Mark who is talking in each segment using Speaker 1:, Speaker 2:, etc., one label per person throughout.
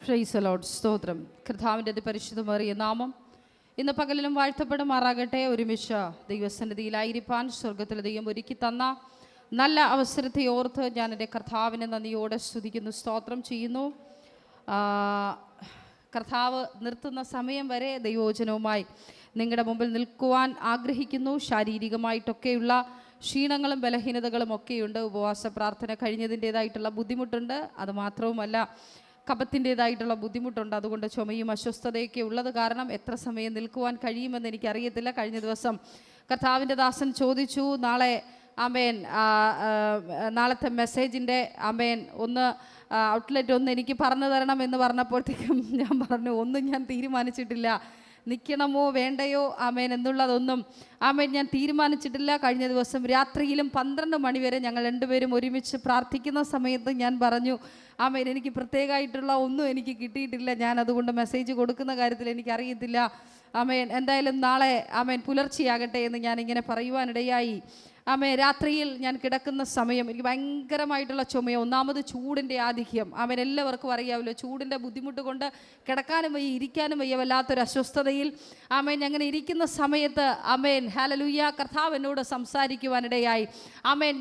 Speaker 1: Price the Lord. സ്തോത്രം. കർത്താവിൻ്റെ അതിപരിശുദ്ധമേറിയ നാമം ഇന്ന് പകലിലും വാഴ്ത്തപ്പെടുമാറാകട്ടെ. ഒരുമിച്ച് ദൈവസന്നിധിയിലായിരിക്കാൻ സ്വർഗത്തിലെ ദൈവം ഒരുക്കി തന്ന നല്ല അവസരത്തെ ഓർത്ത് ഞാൻ എൻ്റെ കർത്താവിനെ നന്ദിയോടെ സ്തുതിക്കുന്നു, സ്തോത്രം ചെയ്യുന്നു. കർത്താവ് നിർത്തുന്ന സമയം വരെ ദൈവവചനവുമായി നിങ്ങളുടെ മുമ്പിൽ നിൽക്കുവാൻ ആഗ്രഹിക്കുന്നു. ശാരീരികമായിട്ടൊക്കെയുള്ള ക്ഷീണങ്ങളും ബലഹീനതകളും ഒക്കെയുണ്ട്. ഉപവാസ പ്രാർത്ഥന കഴിഞ്ഞതിൻ്റേതായിട്ടുള്ള ബുദ്ധിമുട്ടുണ്ട്. അതുമാത്രവുമല്ല, കഫത്തിൻ്റേതായിട്ടുള്ള ബുദ്ധിമുട്ടുണ്ട്. അതുകൊണ്ട് ചുമയും അസ്വസ്ഥതയൊക്കെ ഉള്ളത് കാരണം എത്ര സമയം നിൽക്കുവാൻ കഴിയുമെന്ന് എനിക്കറിയത്തില്ല. കഴിഞ്ഞ ദിവസം കർത്താവിൻ്റെ ദാസൻ ചോദിച്ചു, നാളത്തെ മെസ്സേജിൻ്റെ ഒന്ന് ഔട്ട്ലെറ്റ് ഒന്ന് എനിക്ക് പറഞ്ഞു തരണം എന്ന് പറഞ്ഞപ്പോഴത്തേക്കും ഞാൻ പറഞ്ഞു, ഒന്നും ഞാൻ തീരുമാനിച്ചിട്ടില്ല, നിൽക്കണമോ വേണ്ടയോ എന്നുള്ളതൊന്നും ഞാൻ തീരുമാനിച്ചിട്ടില്ല. കഴിഞ്ഞ ദിവസം രാത്രിയിലും 12 മണിവരെ ഞങ്ങൾ രണ്ടുപേരും ഒരുമിച്ച് പ്രാർത്ഥിക്കുന്ന സമയത്ത് ഞാൻ പറഞ്ഞു, എനിക്ക് പ്രത്യേകമായിട്ടുള്ള ഒന്നും എനിക്ക് കിട്ടിയിട്ടില്ല, ഞാൻ അതുകൊണ്ട് മെസ്സേജ് കൊടുക്കുന്ന കാര്യത്തിൽ എനിക്കറിയത്തില്ല. എന്തായാലും നാളെ പുലർച്ചെയാകട്ടെ എന്ന് ഞാനിങ്ങനെ പറയുവാനിടയായി. രാത്രിയിൽ ഞാൻ കിടക്കുന്ന സമയം എനിക്ക് ഭയങ്കരമായിട്ടുള്ള ചുമയോ, ഒന്നാമത് ചൂടിൻ്റെ ആധിക്യം. എല്ലാവർക്കും അറിയാമല്ലോ, ചൂടിൻ്റെ ബുദ്ധിമുട്ട് കൊണ്ട് കിടക്കാനും വയ്യ, ഇരിക്കാനും വയ്യ, വല്ലാത്തൊരു അസ്വസ്ഥതയിൽ അങ്ങനെ ഇരിക്കുന്ന സമയത്ത് ഹല്ലേലൂയ, കർത്താവ് എന്നോട് സംസാരിക്കുവാനിടയായി.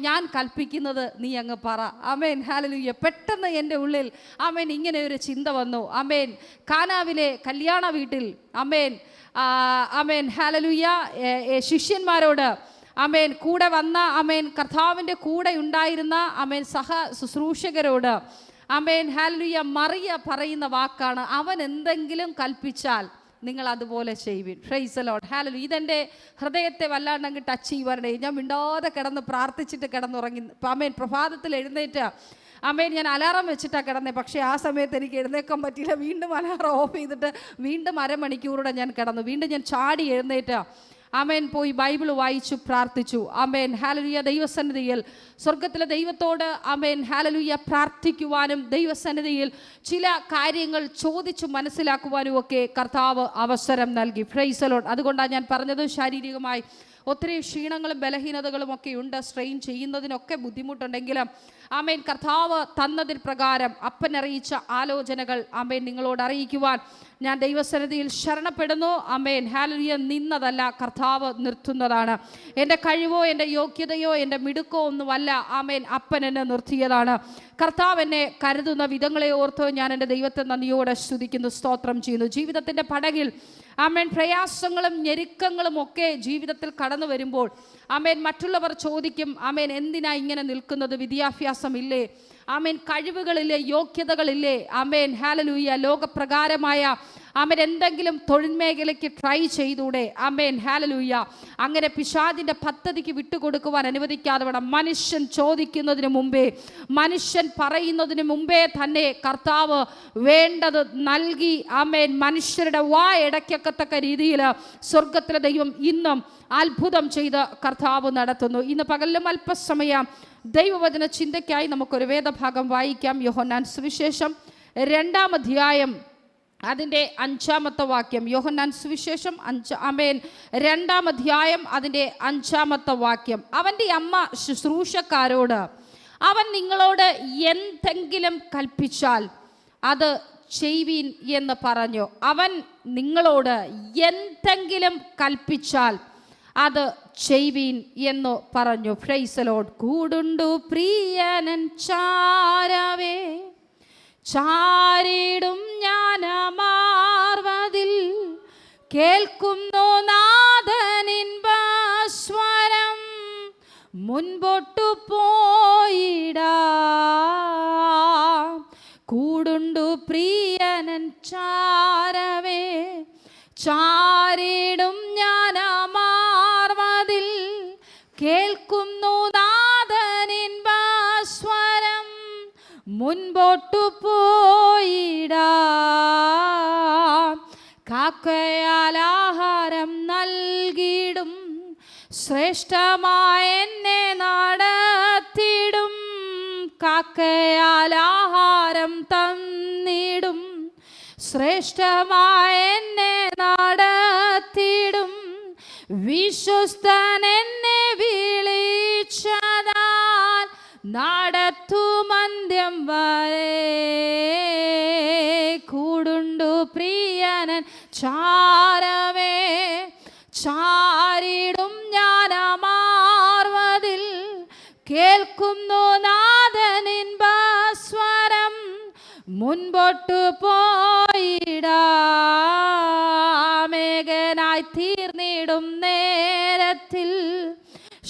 Speaker 1: ഞാൻ കൽപ്പിക്കുന്നത് നീ അങ്ങ് പറ. ഹല്ലേലൂയ. പെട്ടെന്ന് എൻ്റെ ഉള്ളിൽ ഇങ്ങനെ ഒരു ചിന്ത വന്നു. കാനാവിലെ കല്യാണ വീട്ടിൽ ഹല്ലേലൂയ ശിഷ്യന്മാരോട് കൂടെ വന്ന കർത്താവിൻ്റെ കൂടെ ഉണ്ടായിരുന്ന സഹ ശുശ്രൂഷകരോട് ഹല്ലേലൂയ മറിയ പറയുന്ന വാക്കാണ്, അവൻ എന്തെങ്കിലും കൽപ്പിച്ചാൽ നിങ്ങൾ അതുപോലെ ചെയ്യുവിൻ. Price the lord. ഹല്ലേലൂയ. ഇതെൻ്റെ ഹൃദയത്തെ വല്ലാണ്ടങ്ങ് ടച്ച് ചെയ്യുവാനേ. ഞാൻ മിണ്ടാതെ കിടന്ന് പ്രാർത്ഥിച്ചിട്ട് കിടന്നുറങ്ങി. പ്രഭാതത്തിൽ എഴുന്നേറ്റ് ഞാൻ അലാറം വെച്ചിട്ടാണ് കിടന്നത്. പക്ഷേ ആ സമയത്ത് എനിക്ക് എഴുന്നേക്കാൻ പറ്റിയില്ല. വീണ്ടും അലാറം ഓഫ് ചെയ്തിട്ട് വീണ്ടും അരമണിക്കൂറുടെ ഞാൻ കിടന്നു. വീണ്ടും ഞാൻ ചാടി എഴുന്നേറ്റ് പോയി ബൈബിൾ വായിച്ചു പ്രാർത്ഥിച്ചു. ഹല്ലേലൂയ. ദൈവസന്നിധിയിൽ സ്വർഗത്തിലെ ദൈവത്തോട് ഹല്ലേലൂയ പ്രാർത്ഥിക്കുവാനും ദൈവസന്നിധിയിൽ ചില കാര്യങ്ങൾ ചോദിച്ചു മനസ്സിലാക്കുവാനും ഒക്കെ കർത്താവ് അവസരം നൽകി. Price the Lord. അതുകൊണ്ടാണ് ഞാൻ പറഞ്ഞത്, ശാരീരികമായി ഒത്തിരി ക്ഷീണങ്ങളും ബലഹീനതകളും ഒക്കെ ഉണ്ട്. സ്ട്രെയിൻ ചെയ്യുന്നതിനൊക്കെ ബുദ്ധിമുട്ടുണ്ടെങ്കിലും കർത്താവ് തന്നതിന് പ്രകാരം അപ്പനറിയിച്ച ആലോചനകൾ നിങ്ങളോട് അറിയിക്കുവാൻ ഞാൻ ദൈവസന്നിധിയിൽ ശരണപ്പെടുന്നു. ഹല്ലേലൂയ. നിന്നതല്ല, കർത്താവ് നിർത്തുന്നതാണ്. എൻ്റെ കഴിവോ എൻ്റെ യോഗ്യതയോ എൻ്റെ മിടുക്കോ ഒന്നുമല്ല. അപ്പൻ എന്നെ നിർത്തിയതാണ്. കർത്താവ് എന്നെ കരുതുന്ന വിധങ്ങളെ ഓർത്ത് ഞാൻ എൻ്റെ ദൈവത്തെ നന്ദിയോടെ സ്തുതിക്കുന്നു, സ്തോത്രം ചെയ്യുന്നു. ജീവിതത്തിൻ്റെ പടകിൽ പ്രയാസങ്ങളും ഞെരുക്കങ്ങളും ഒക്കെ ജീവിതത്തിൽ കടന്നു വരുമ്പോൾ മറ്റുള്ളവർ ചോദിക്കും, എന്തിനാ ഇങ്ങനെ നിൽക്കുന്നത്? വിദ്യാഭ്യാസമില്ലേ? കഴിവുകളില്ലേ? യോഗ്യതകളില്ലേ? ഹല്ലേലൂയ. ലോകപ്രകാരമായ എന്തെങ്കിലും തൊഴിൽ മേഖലയ്ക്ക് ട്രൈ ചെയ്തൂടെ? ഹല്ലേലൂയ. അങ്ങനെ പിശാചിൻ്റെ പദ്ധതിക്ക് വിട്ടുകൊടുക്കുവാൻ അനുവദിക്കാതെ വേണം. മനുഷ്യൻ ചോദിക്കുന്നതിന് മുമ്പേ, മനുഷ്യൻ പറയുന്നതിന് മുമ്പേ തന്നെ കർത്താവ് വേണ്ടത് നൽകി മനുഷ്യരുടെ വായടക്കത്തക്ക രീതിയിൽ സ്വർഗത്തിലെ ദൈവം ഇന്നും അത്ഭുതം ചെയ്ത് കർത്താവ് നടത്തുന്നു. ഇന്ന് പകലിലും അല്പസമയം ദൈവവചന ചിന്തയ്ക്കായി നമുക്കൊരു വേദഭാഗം വായിക്കാം. യോഹന്നാൻ സുവിശേഷം 2-ാം അധ്യായം അതിൻ്റെ 5-ാമത്തെ വാക്യം. യോഹന്നാൻ സുവിശേഷം 2-ാം അധ്യായം അതിൻ്റെ 5-ാമത്തെ വാക്യം. അവൻ്റെ അമ്മ ശുശ്രൂഷക്കാരോട്, അവൻ നിങ്ങളോട് എന്തെങ്കിലും കൽപ്പിച്ചാൽ അത് ചെയ്യുവീൻ എന്ന് പറഞ്ഞു. അവൻ നിങ്ങളോട് എന്തെങ്കിലും കൽപ്പിച്ചാൽ അത് ചെയ്യുവീൻ എന്നു പറഞ്ഞു. Praise the lord. കൂടുണ്ടു പ്രിയനൻ ചാരവേ, ചാരിടും ജ്ഞാനമാർവതിൽ, കേൾക്കുന്നു നാദനിൻപസ്വരം, മുൻപോട്ടു പോയിടാ. കൂടുണ്ടു പ്രിയനൻ ചാരവേ, ചാരിടും ജ്ഞാനമാർവതിൽ, കേൾക്കുന്നു നാദനിൻപസ്വരം, മുൻപോട്ടു പോയിടാ. കാക്കയാൽ ആഹാരം നൽകിടും, ശ്രേഷ്ഠമായ എന്നെ നടത്തിടും. കാക്കയാൽ ആഹാരം തന്നിടും, ശ്രേഷ്ഠമായ എന്നെ നടത്തിടും. വിശ്വസ്തൻ എന്നെ വിളിച്ചതാൽ നടത്തുമന്ത്യം വരെ കൂടുണ്ടു പ്രിയനൻ ചാരമേ. ചാരിടും ജ്ഞാനമാർവതിൽ കേൾക്കുന്നു നാഥനിൻ സ്വരം. മുൻപോട്ടു പോയിടാമേഘനായി തീർന്നിടും നേരത്തിൽ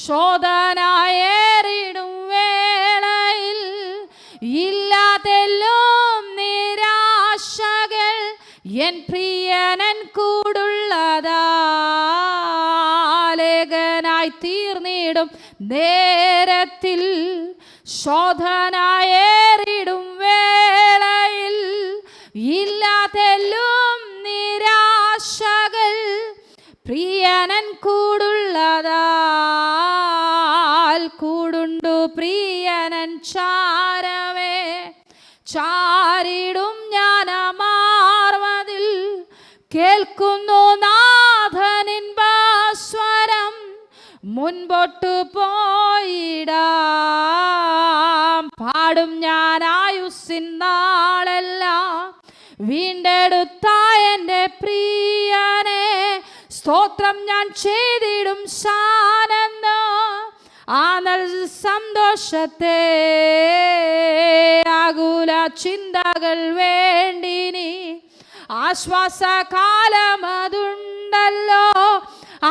Speaker 1: ശോധനയേറിടും വേളയിൽ ഇല്ലാതെല്ലും നിരാശകൾ എൻ പ്രിയനൻ കൂടുള്ളതാലേഖനായി തീർന്നിടും നേരത്തിൽ ശോധനയേറിടും വേളയിൽ ഇല്ലാതെല്ലും നിരാശകൾ പ്രിയനൻ കൂടുള്ളതാൽ കൂടുണ്ടു പ്രിയനൻ ചാരമേ. ചാരിടും ജ്ഞാനമാർവതിൽ കേൾക്കുന്നു നാഥനിൻ സ്വരം. മുൻപോട്ടു പോയിടാം പാടും ഞാൻ ആയുസ്സിൻ നാളെല്ലാം വീണ്ടെടുത്ത എൻ്റെ പ്രിയനെ. സ്തോത്രം ഞാൻ ചെയ്തിടും സാനന്ദ ആനൽ സന്തോഷത്തെ. ആകുല ചിന്തകൾ വേണ്ടിനി ആശ്വാസകാലം അതുണ്ടല്ലോ.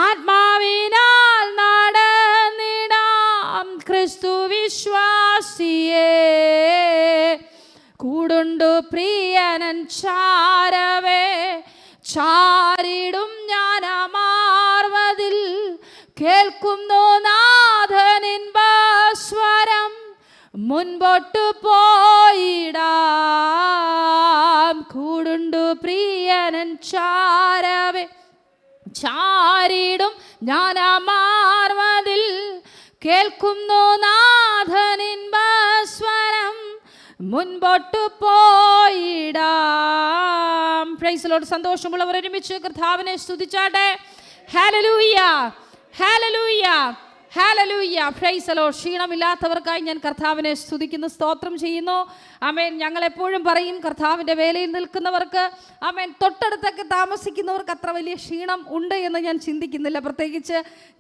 Speaker 1: ആത്മാവിനാൽ നടന്നിടാം ക്രിസ്തു വിശ്വാസിയേ. കൂടുണ്ടു പ്രിയനൻ ചാരവേ. ചാരിടും ജ്ഞാനമാർവതിൽ കേൾക്കുന്നു നാഥനിൻ സ്വരം. മുൻപോട്ടു പോയിടാം കൂടുണ്ടു പ്രിയനൻ ചാരവേ. ചാരിടും ജ്ഞാനമാർവതിൽ കേൾക്കുന്നു നാഥനിൻ സ്വരം. മുൻപോട്ടു പോയിടാം. Praise the lord. സന്തോഷമുള്ളവർ ഒരുമിച്ച് കർത്താവിനെ സ്തുതിച്ചാട്ടെ. ഹല്ലേലൂയ, ഹല്ലേലൂയ, ഹല്ലേലൂയ. Praise the lord. ക്ഷീണമില്ലാത്തവർക്കായി ഞാൻ കർത്താവിനെ സ്തുതിക്കുന്നു, സ്തോത്രം ചെയ്യുന്നു. ആമേൻ. ഞങ്ങൾ എപ്പോഴും പറയും കർത്താവിൻ്റെ വേലയിൽ നിൽക്കുന്നവർക്ക്, ആമേൻ, തൊട്ടടുത്തൊക്കെ താമസിക്കുന്നവർക്ക് അത്ര വലിയ ക്ഷീണം ഉണ്ട് എന്ന് ഞാൻ ചിന്തിക്കുന്നില്ല. പ്രത്യേകിച്ച്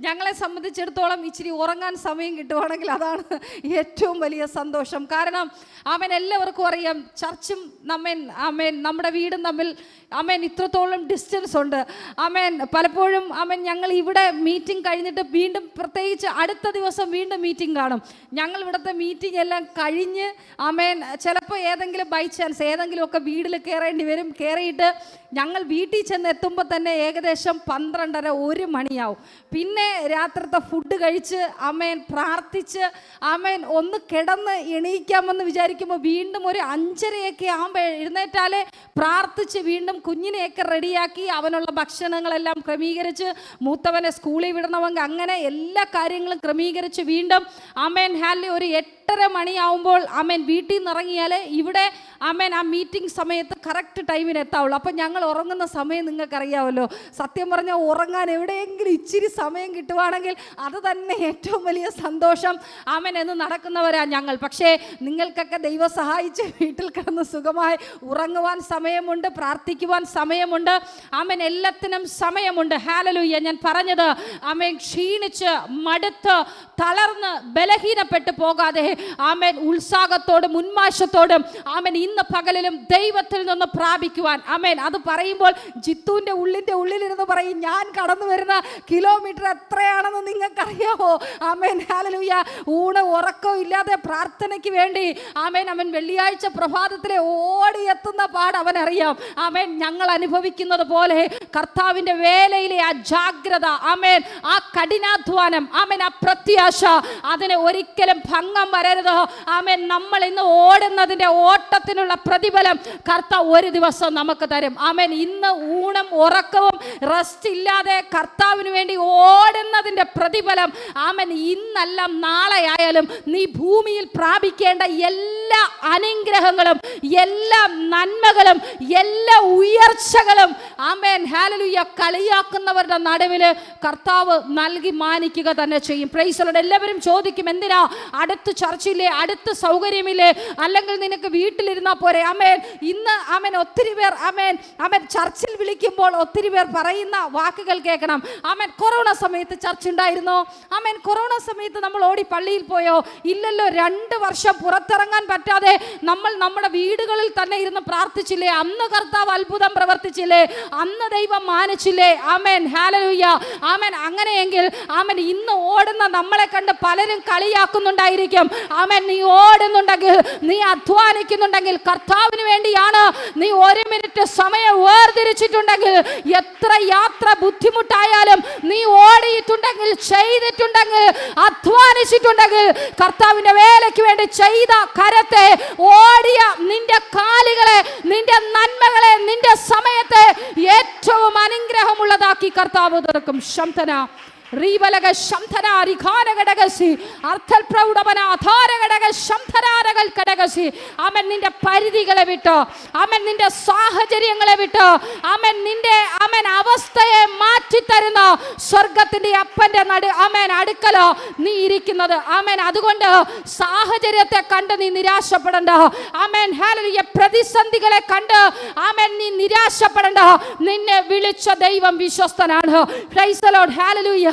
Speaker 1: ഞങ്ങളെ സംബന്ധിച്ചിടത്തോളം ഇച്ചിരി ഉറങ്ങാൻ സമയം കിട്ടുവാണെങ്കിൽ അതാണ് ഏറ്റവും വലിയ സന്തോഷം. കാരണം ആമേൻ എല്ലാവർക്കും അറിയാം ചർച്ചും നമ്മുടെ വീടും തമ്മിൽ ഇത്രത്തോളം ഡിസ്റ്റൻസ് ഉണ്ട്. പലപ്പോഴും ഞങ്ങൾ ഇവിടെ മീറ്റിംഗ് കഴിഞ്ഞിട്ട് വീണ്ടും പ്രത്യേകിച്ച് അടുത്ത ദിവസം വീണ്ടും മീറ്റിംഗ് കാണും. ഞങ്ങൾ ഇവിടുത്തെ മീറ്റിംഗ് എല്ലാം കഴിഞ്ഞ് ചിലപ്പോൾ ഏതെങ്കിലും ബൈ ചാൻസ് ഏതെങ്കിലുമൊക്കെ വീട്ടിൽ കയറേണ്ടി വരും. കയറിയിട്ട് ഞങ്ങൾ വീട്ടിൽ ചെന്ന് എത്തുമ്പോൾ തന്നെ ഏകദേശം 12:30-1 മണിയാവും. പിന്നെ രാത്രിത്തെ ഫുഡ് കഴിച്ച് പ്രാർത്ഥിച്ച് ഒന്ന് കിടന്ന് എണീക്കാമെന്ന് വിചാരിക്കുമ്പോൾ വീണ്ടും ഒരു 5:30 ആകുമ്പോൾ എഴുന്നേറ്റാലേ പ്രാർത്ഥിച്ച് വീണ്ടും കുഞ്ഞിനെയൊക്കെ റെഡിയാക്കി അവനുള്ള ഭക്ഷണങ്ങളെല്ലാം ക്രമീകരിച്ച് മൂത്തവനെ സ്കൂളിൽ വിടണമെങ്കിൽ അങ്ങനെ എല്ലാ കാര്യങ്ങളും ക്രമീകരിച്ച് വീണ്ടും ഒരു 8:30 മണിയാവുമ്പോൾ വീട്ടിൽ നിന്ന് ഇറങ്ങിയാൽ ഇവിടെ ആ മീറ്റിംഗ് സമയത്ത് കറക്റ്റ് ടൈമിന് എത്താവുള്ളൂ. അപ്പം ഞങ്ങൾ ഉറങ്ങുന്ന സമയം നിങ്ങൾക്കറിയാമല്ലോ. സത്യം പറഞ്ഞാൽ ഉറങ്ങാൻ എവിടെയെങ്കിലും ഇച്ചിരി സമയം കിട്ടുവാണെങ്കിൽ അത് തന്നെ ഏറ്റവും വലിയ സന്തോഷം എന്ന് നടക്കുന്നവരാ ഞങ്ങൾ. പക്ഷേ നിങ്ങൾക്കൊക്കെ ദൈവം സഹായിച്ച് വീട്ടിൽ കിടന്ന് സുഖമായി ഉറങ്ങുവാൻ സമയമുണ്ട്, പ്രാർത്ഥിക്കുവാൻ സമയമുണ്ട്. എല്ലാത്തിനും സമയമുണ്ട്. ഹല്ലേലൂയ. ഞാൻ പറഞ്ഞത് ക്ഷീണിച്ച് മടുത്ത് തളർന്ന് ബലഹീനപ്പെട്ടു പോകാതെ ഉത്സാഹത്തോടും ഉന്മാഷത്തോടും ഇന്ന് പകലിലും ദൈവത്തിൽ നിന്ന് പ്രാപിക്കുവാൻ അത് പറയുമ്പോൾ ജിത്തുവിൻ്റെ ഉള്ളിലിരുന്ന് പറയും, ഞാൻ കടന്നു വരുന്ന കിലോമീറ്റർ എത്രയാണെന്ന് നിങ്ങൾക്കറിയാമോ? ഹല്ലേലൂയ. ഉറക്കവും ഇല്ലാതെ പ്രാർത്ഥനയ്ക്ക് വേണ്ടി അവൻ വെള്ളിയാഴ്ച പ്രഭാതത്തിലെ ഓടിയെത്തുന്ന പാട് അവനറിയാം. ഞങ്ങൾ അനുഭവിക്കുന്നത് പോലെ കർത്താവിൻ്റെ വേലയിലെ ആ ജാഗ്രത, ആ കഠിനാധ്വാനം, ആ പ്രത്യാശ, അതിന് ഒരിക്കലും ഭംഗം വരരുത്. നമ്മൾ ഇന്ന് ഓടുന്നതിൻ്റെ ഓട്ടത്തിനുള്ള പ്രതിഫലം കർത്താവ് ഒരു ദിവസം നമുക്ക് തരും. ഇന്ന് ഊണും ഉറക്കവും റെസ്റ്റ് ഇല്ലാതെ കർത്താവിന് വേണ്ടി ഓടുന്നതിൻ്റെ പ്രതിഫലം ഇന്നല്ല നാളെ ആയാലും നീ ഭൂമിയിൽ പ്രാപിക്കേണ്ട എല്ലാ അനുഗ്രഹങ്ങളും എല്ലാ നന്മകളും എല്ലാ ഉയർച്ചകളും ഹല്ലേലൂയ കളിയാക്കുന്നവരുടെ നടുവിൽ കർത്താവ് നൽകി മാനിക്കുക തന്നെ ചെയ്യും. Praise the Lord. എല്ലാവരും ചോദിക്കും, എന്തിനാ അടുത്ത് ചർച്ച ചർച്ചില്ലേ, അടുത്ത് സൗകര്യമില്ലേ, അല്ലെങ്കിൽ നിനക്ക് വീട്ടിലിരുന്നാൽ പോരെ. ആമേൻ. ഇന്ന് ആമേൻ ഒത്തിരി പേർ ആമേൻ ആമേൻ ചർച്ചിൽ വിളിക്കുമ്പോൾ ഒത്തിരി പേർ പറയുന്ന വാക്കുകൾ കേൾക്കണം. ആമേൻ. കൊറോണ സമയത്ത് ചർച്ച ഉണ്ടായിരുന്നോ? ആമേൻ. കൊറോണ സമയത്ത് നമ്മൾ ഓടി പള്ളിയിൽ പോയോ? ഇല്ലല്ലോ. 2 വർഷം പുറത്തിറങ്ങാൻ പറ്റാതെ നമ്മൾ നമ്മുടെ വീടുകളിൽ തന്നെ ഇരുന്ന് പ്രാർത്ഥിച്ചില്ലേ? അന്ന് കർത്താവ് അത്ഭുതം പ്രവർത്തിച്ചില്ലേ? അന്ന് ദൈവം മാനിച്ചില്ലേ? ആമേൻ. ഹല്ലേലൂയ. ആമേൻ. അങ്ങനെയെങ്കിൽ ആമേൻ ഇന്ന് ഓടുന്ന നമ്മളെ കണ്ട് പലരും കളിയാക്കുന്നുണ്ടായിരിക്കും. ആമേൻ. നീ ഓടുന്നുണ്ടെങ്കിൽ, നീ അധ്വാനിക്കുന്നുണ്ടെങ്കിൽ, കർത്താവിന് വേണ്ടിയാണ് നീ 1 മിനിറ്റ് സമയം വേർതിരിച്ചിട്ടുണ്ടെങ്കിൽ, എത്ര യാത്ര ബുദ്ധിമുട്ടായാലും നീ ഓടിയിട്ടുണ്ടെങ്കിൽ, ചെയ്തിട്ടുണ്ടെങ്കിൽ, അധ്വാനിച്ചിട്ടുണ്ടെങ്കിൽ, കർത്താവിന്റെ വേലയ്ക്ക് വേണ്ടി ചെയ്ത കരത്തെ, ഓടിയ നിന്റെ കാലുകളെ, നിന്റെ നന്മകളെ, നിന്റെ സമയത്തെ ഏറ്റവും അനുഗ്രഹമുള്ളതാക്കി കർത്താവ് തുറക്കും. ശംതന റീവലക ശംതന റിഖാനഘടകസി അർത്ഥൽ പ്രൗഢവന ആധാരഘടക ശംതനാരകൾ ഘടകസി. ആമേൻ. നിന്റെ പരിധികളെ വിട്ട്, ആമേൻ നിന്റെ സാഹചര്യങ്ങളെ വിട്ട്, ആമേൻ നിന്റെ ആമേൻ അവസ്ഥയെ മാറ്റിത്തരുന്ന സ്വർഗത്തിന്റെ അപ്പന്റെ ആമേൻ അടുക്കലോ നീ ഇരിക്കുന്നത്. ആമേൻ. അതുകൊണ്ട് സാഹചര്യത്തെ കണ്ട് നീ നിരാശപ്പെടണ്ട. ആമേൻ. ഹല്ലേലൂയ. പ്രതിസന്ധികളെ കണ്ട് ആമേൻ നീ നിരാശപ്പെടണ്ട. നിന്നെ വിളിച്ച ദൈവം വിശ്വസ്തനാണ്. Praise the lord. ഹല്ലേലൂയ.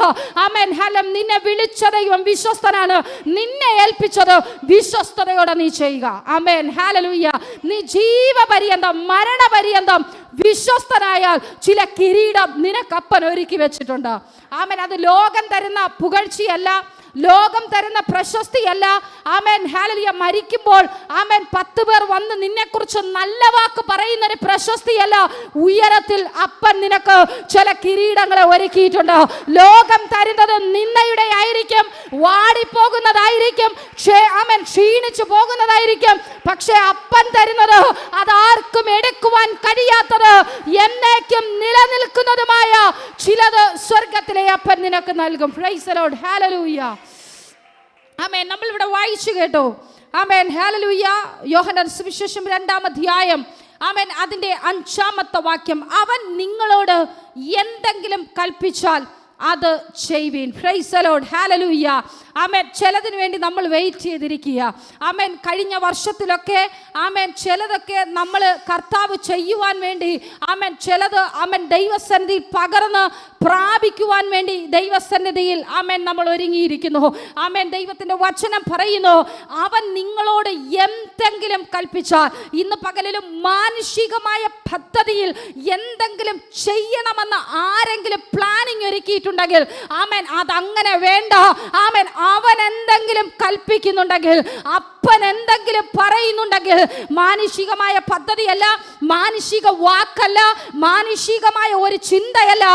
Speaker 1: ആമേൻ. ഹല്ലേലൂയ. നിന്നെ വിളിച്ച ദൈവം വിശ്വസ്തനാണ്. നിന്നെ ഏൽപ്പിച്ചത് വിശ്വസ്തതയോടെ നീ ചെയ്യുക. ആമേൻ. ഹല്ലേലൂയ. നീ ജീവപര്യന്തം, മരണപര്യന്തം വിശ്വസ്തനായാൽ ചില കിരീടം നിനക്കപ്പൻ ഒരുക്കി വെച്ചിട്ടുണ്ട്. ആമേൻ. അത് ലോകം തരുന്ന പുകഴ്ചയല്ല, ലോകം തരുന്ന പ്രശസ്തിയല്ല. ആമേൻ. ഹല്ലേലൂയ. മരിക്കുമ്പോൾ ആമേൻ 10 പേർ വന്ന് നിന്നെക്കുറിച്ച് നല്ല വാക്ക് പറയുന്നൊരു പ്രശസ്തിയല്ല. ഉയരത്തിൽ അപ്പൻ നിനക്ക് ചില കിരീടങ്ങളെ ഒരുക്കിയിട്ടുണ്ട്. ലോകം തരുന്നത് നിന്നയുടെ ആയിരിക്കും, വാടിപ്പോകുന്നതായിരിക്കും, ആമേൻ ക്ഷീണിച്ചു പോകുന്നതായിരിക്കും. പക്ഷെ അപ്പൻ തരുന്നത് അതാർക്കും എടുക്കുവാൻ കഴിയാത്തത്, എന്നേക്കും നിലനിൽക്കുന്നതുമായ ചിലത് സ്വർഗത്തിലെ അപ്പൻ നിനക്ക് നൽകും. Price the lord. ഹല്ലേലൂയ. ആമേൻ. നമ്മൾ ഇവിടെ വായിച്ചു കേട്ടോ. ആമേൻ. ഹല്ലേലൂയ. യോഹന്നാൻ സുവിശേഷം 2-ാം അധ്യായം ആമേൻ അതിന്റെ 5-ാമത്തെ വാക്യം, അവൻ നിങ്ങളോട് എന്തെങ്കിലും കൽപ്പിച്ചാൽ അത് ചെയ്യുവീൻ. Praise the lord. ഹല്ലേലൂയ. ആമേൻ. ചിലതിന് വേണ്ടി നമ്മൾ വെയിറ്റ് ചെയ്തിരിക്കുക. ആമേൻ. കഴിഞ്ഞ വർഷത്തിലൊക്കെ ആമേൻ ചിലതൊക്കെ നമ്മൾ കർത്താവ് ചെയ്യുവാൻ വേണ്ടി ആമേൻ ചിലത് ആമേൻ ദൈവസന്നിധിയിൽ പകർന്ന് പ്രാപിക്കുവാൻ വേണ്ടി ദൈവസന്നിധിയിൽ ആമേൻ നമ്മൾ ഒരുങ്ങിയിരിക്കുന്നു. ആമേൻ. ദൈവത്തിന്റെ വചനം പറയുന്നു, അവൻ നിങ്ങളോട് എന്തെങ്കിലും കൽപ്പിച്ചാൽ, ഇന്ന് പകലിലും മാനുഷികമായ പദ്ധതിയിൽ എന്തെങ്കിലും ചെയ്യണമെന്ന് ആരെങ്കിലും പ്ലാനിങ് ഒരുക്കിയിട്ടുണ്ടെങ്കിൽ ആമേൻ അതങ്ങനെ വേണ്ട. ആമേൻ. അവൻ എന്തെങ്കിലും കൽപ്പിക്കുന്നുണ്ടെങ്കിൽ, അപ്പൻ എന്തെങ്കിലും പറയുന്നുണ്ടെങ്കിൽ, മാനുഷികമായ പദ്ധതിയല്ല, മാനുഷിക വാക്കല്ല, മാനുഷികമായ ഒരു ചിന്തയല്ല,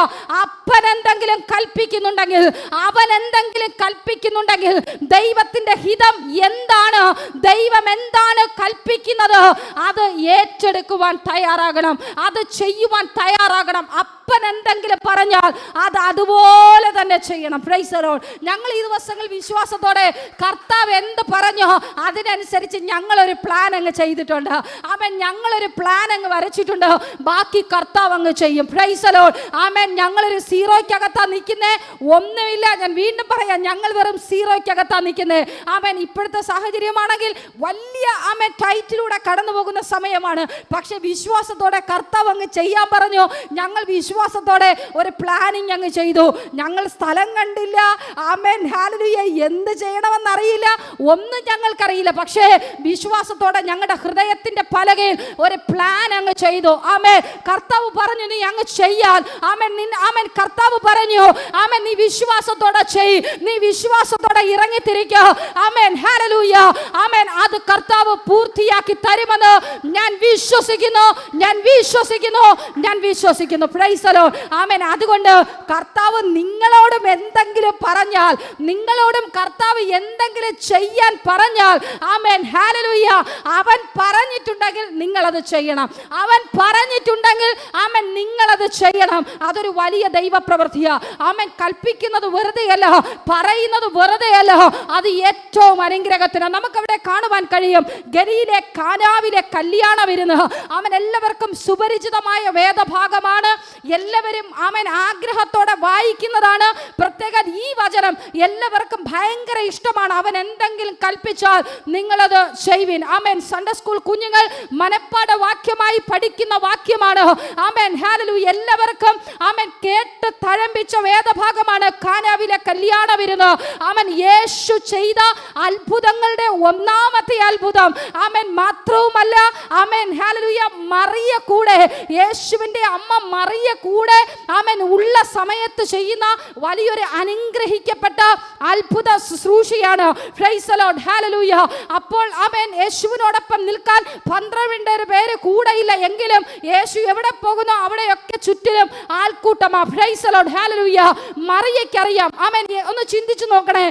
Speaker 1: അപ്പൻ എന്തെങ്കിലും കൽപ്പിക്കുന്നുണ്ടെങ്കിൽ, അവൻ എന്തെങ്കിലും കൽപ്പിക്കുന്നുണ്ടെങ്കിൽ, ദൈവത്തിന്റെ ഹിതം എന്താണ്, ദൈവം എന്താണ് കൽപ്പിക്കുന്നത്, അത് ഏറ്റെടുക്കുവാൻ തയ്യാറാകണം, അത് ചെയ്യുവാൻ തയ്യാറാകണം. അപ്പൻ എന്തെങ്കിലും പറഞ്ഞാൽ അത് അതുപോലെ തന്നെ ചെയ്യണം. Praise the Lord. ഞങ്ങൾ ഈ ദിവസങ്ങൾ വിശ്വാസത്തോടെ കർത്താവ് എന്ത് പറഞ്ഞോ അതിനനുസരിച്ച് ഞങ്ങളൊരു പ്ലാൻ അങ്ങ് ചെയ്തിട്ടുണ്ട്. ആമേൻ. ഞങ്ങളൊരു പ്ലാൻ അങ്ങ് വരച്ചിട്ടുണ്ട്. ബാക്കി കർത്താവ് അങ്ങ് ചെയ്യും. Praise the lord. ആമേൻ. ഞങ്ങളൊരു സീറോയ്ക്കകത്താ നിൽക്കുന്നേ, ഒന്നുമില്ല. ഞാൻ വീണ്ടും പറയാം, ഞങ്ങൾ വെറും സീറോയ്ക്കകത്താ നിൽക്കുന്നേ. ആമേൻ. ഇപ്പോഴത്തെ സാഹചര്യമാണെങ്കിൽ വലിയ ആമേൻ ടൈറ്റിലൂടെ കടന്നു പോകുന്ന സമയമാണ്. പക്ഷെ വിശ്വാസത്തോടെ കർത്താവ് അങ്ങ് ചെയ്യാൻ പറഞ്ഞു. ഞങ്ങൾ വിശ്വാസത്തോടെ ഒരു പ്ലാനിങ് അങ്ങ് ചെയ്തു. ഞങ്ങൾ സ്ഥലം കണ്ടില്ല. ആമേൻ. ഹല്ലേലൂയ. എന്ത് ചെയ്യണമെന്നറിയില്ല, ഒന്നും ഞങ്ങൾക്കറിയില്ല. പക്ഷേ വിശ്വാസത്തോടെ ഞങ്ങളുടെ ഹൃദയത്തിന്റെ പലകയിൽ ഒരു പ്ലാൻ അങ്ങ് ചെയ്തു. ആമേൻ. കർത്താവ് പറഞ്ഞു നീ അങ്ങ് ചെയ്യാൻ. ആമേൻ. ആമേൻ. കർത്താവ് പറഞ്ഞു ആമേൻ നീ വിശ്വാസത്തോടെ ചെയ്, നീ വിശ്വാസത്തോടെ ഇറങ്ങിത്തിരിക്കുക. ആമേൻ. ഹല്ലേലൂയ. ആമേൻ. അത് കർത്താവ് പൂർത്തിയാക്കി തരുമെന്ന് ഞാൻ വിശ്വസിക്കുന്നു, ഞാൻ വിശ്വസിക്കുന്നു, ഞാൻ വിശ്വസിക്കുന്നു. Praise the lord. ആമേൻ. അതുകൊണ്ട് കർത്താവ് നിങ്ങളോടും എന്തെങ്കിലും പറഞ്ഞാൽ, നിങ്ങളോടും കർത്താവ് എന്തെങ്കിലും ചെയ്യാൻ പറഞ്ഞാൽ ആമേൻ. ഹല്ലേലൂയ. അവൻ പറഞ്ഞിട്ടുണ്ടെങ്കിൽ നിങ്ങളത് ചെയ്യണം. അവൻ പറഞ്ഞിട്ടുണ്ടെങ്കിൽ ആമേൻ നിങ്ങളത് ചെയ്യണം. അതൊരു വലിയ ദൈവപ്രവൃത്തിയാണ്. ആമേൻ. കൽപ്പിക്കുന്നത് വെറുതെയല്ല, പറയുന്നത് വെറുതെയല്ല, അത് ഏറ്റവും അനുഗ്രഹത്തിന്. നമുക്കവിടെ കാണുവാൻ കഴിയും ഗലീലെ കാനാവിലെ കല്യാണ വിരുന്ന്. അവൻ എല്ലാവർക്കും സുപരിചിതമായ വേദഭാഗമാണ്. എല്ലാവരും ആമേൻ ആഗ്രഹത്തോടെ വായിക്കുന്നതാണ്. പ്രത്യേക ഈ വചനം എല്ലാവർക്കും ഭയങ്കര ഇഷ്ടമാണ്. അവൻ എന്തെങ്കിലും കൽപ്പിച്ചാൽ നിങ്ങളത് ചെയ്യുവിൻ. ആമേൻ. സൺഡേ സ്കൂൾ കുഞ്ഞുങ്ങൾ മനപ്പാഠ വാക്യമായി പഠിക്കുന്ന വാക്യമാണ്. ആമേൻ. ഹല്ലേലൂയ. എല്ലാവർക്കും ആമേൻ കേട്ട് തഴമ്പിച്ച വേദഭാഗമാണ് കാനാവിലെ കല്യാണ വിരുന്ന്. ആമേൻ. യേശു ചെയ്ത അത്ഭുതങ്ങളുടെ ഒന്നാമത്തെ അത്ഭുതം. ആമേൻ. മാത്രവുമല്ല, ആമേൻ, ഹല്ലേലൂയ, മറിയ കൂടെ, യേശുവിന്റെ അമ്മ മറിയ കൂടെ ആമേൻ ഉള്ള സമയത്ത് ചെയ്യുന്ന വലിയൊരു അനുഗ്രഹിക്കപ്പെട്ട അത്ഭുത ശുശ്രൂഷയാണ്. Praise the lord. ഹല്ലേലൂയ. അപ്പോൾ ആമേൻ യേശുവിനോടൊപ്പം നിൽക്കാൻ 12 പേര് കൂടെയില്ല എങ്കിലും യേശു എവിടെ പോകുന്നു അവിടെയൊക്കെ ചുറ്റിലും ആൾക്കൂട്ടമാ. Praise the lord. ഹല്ലേലൂയ. മറിയയ്ക്കറിയാം. ആമേൻ. ഒന്ന് ചിന്തിച്ചു നോക്കണേ,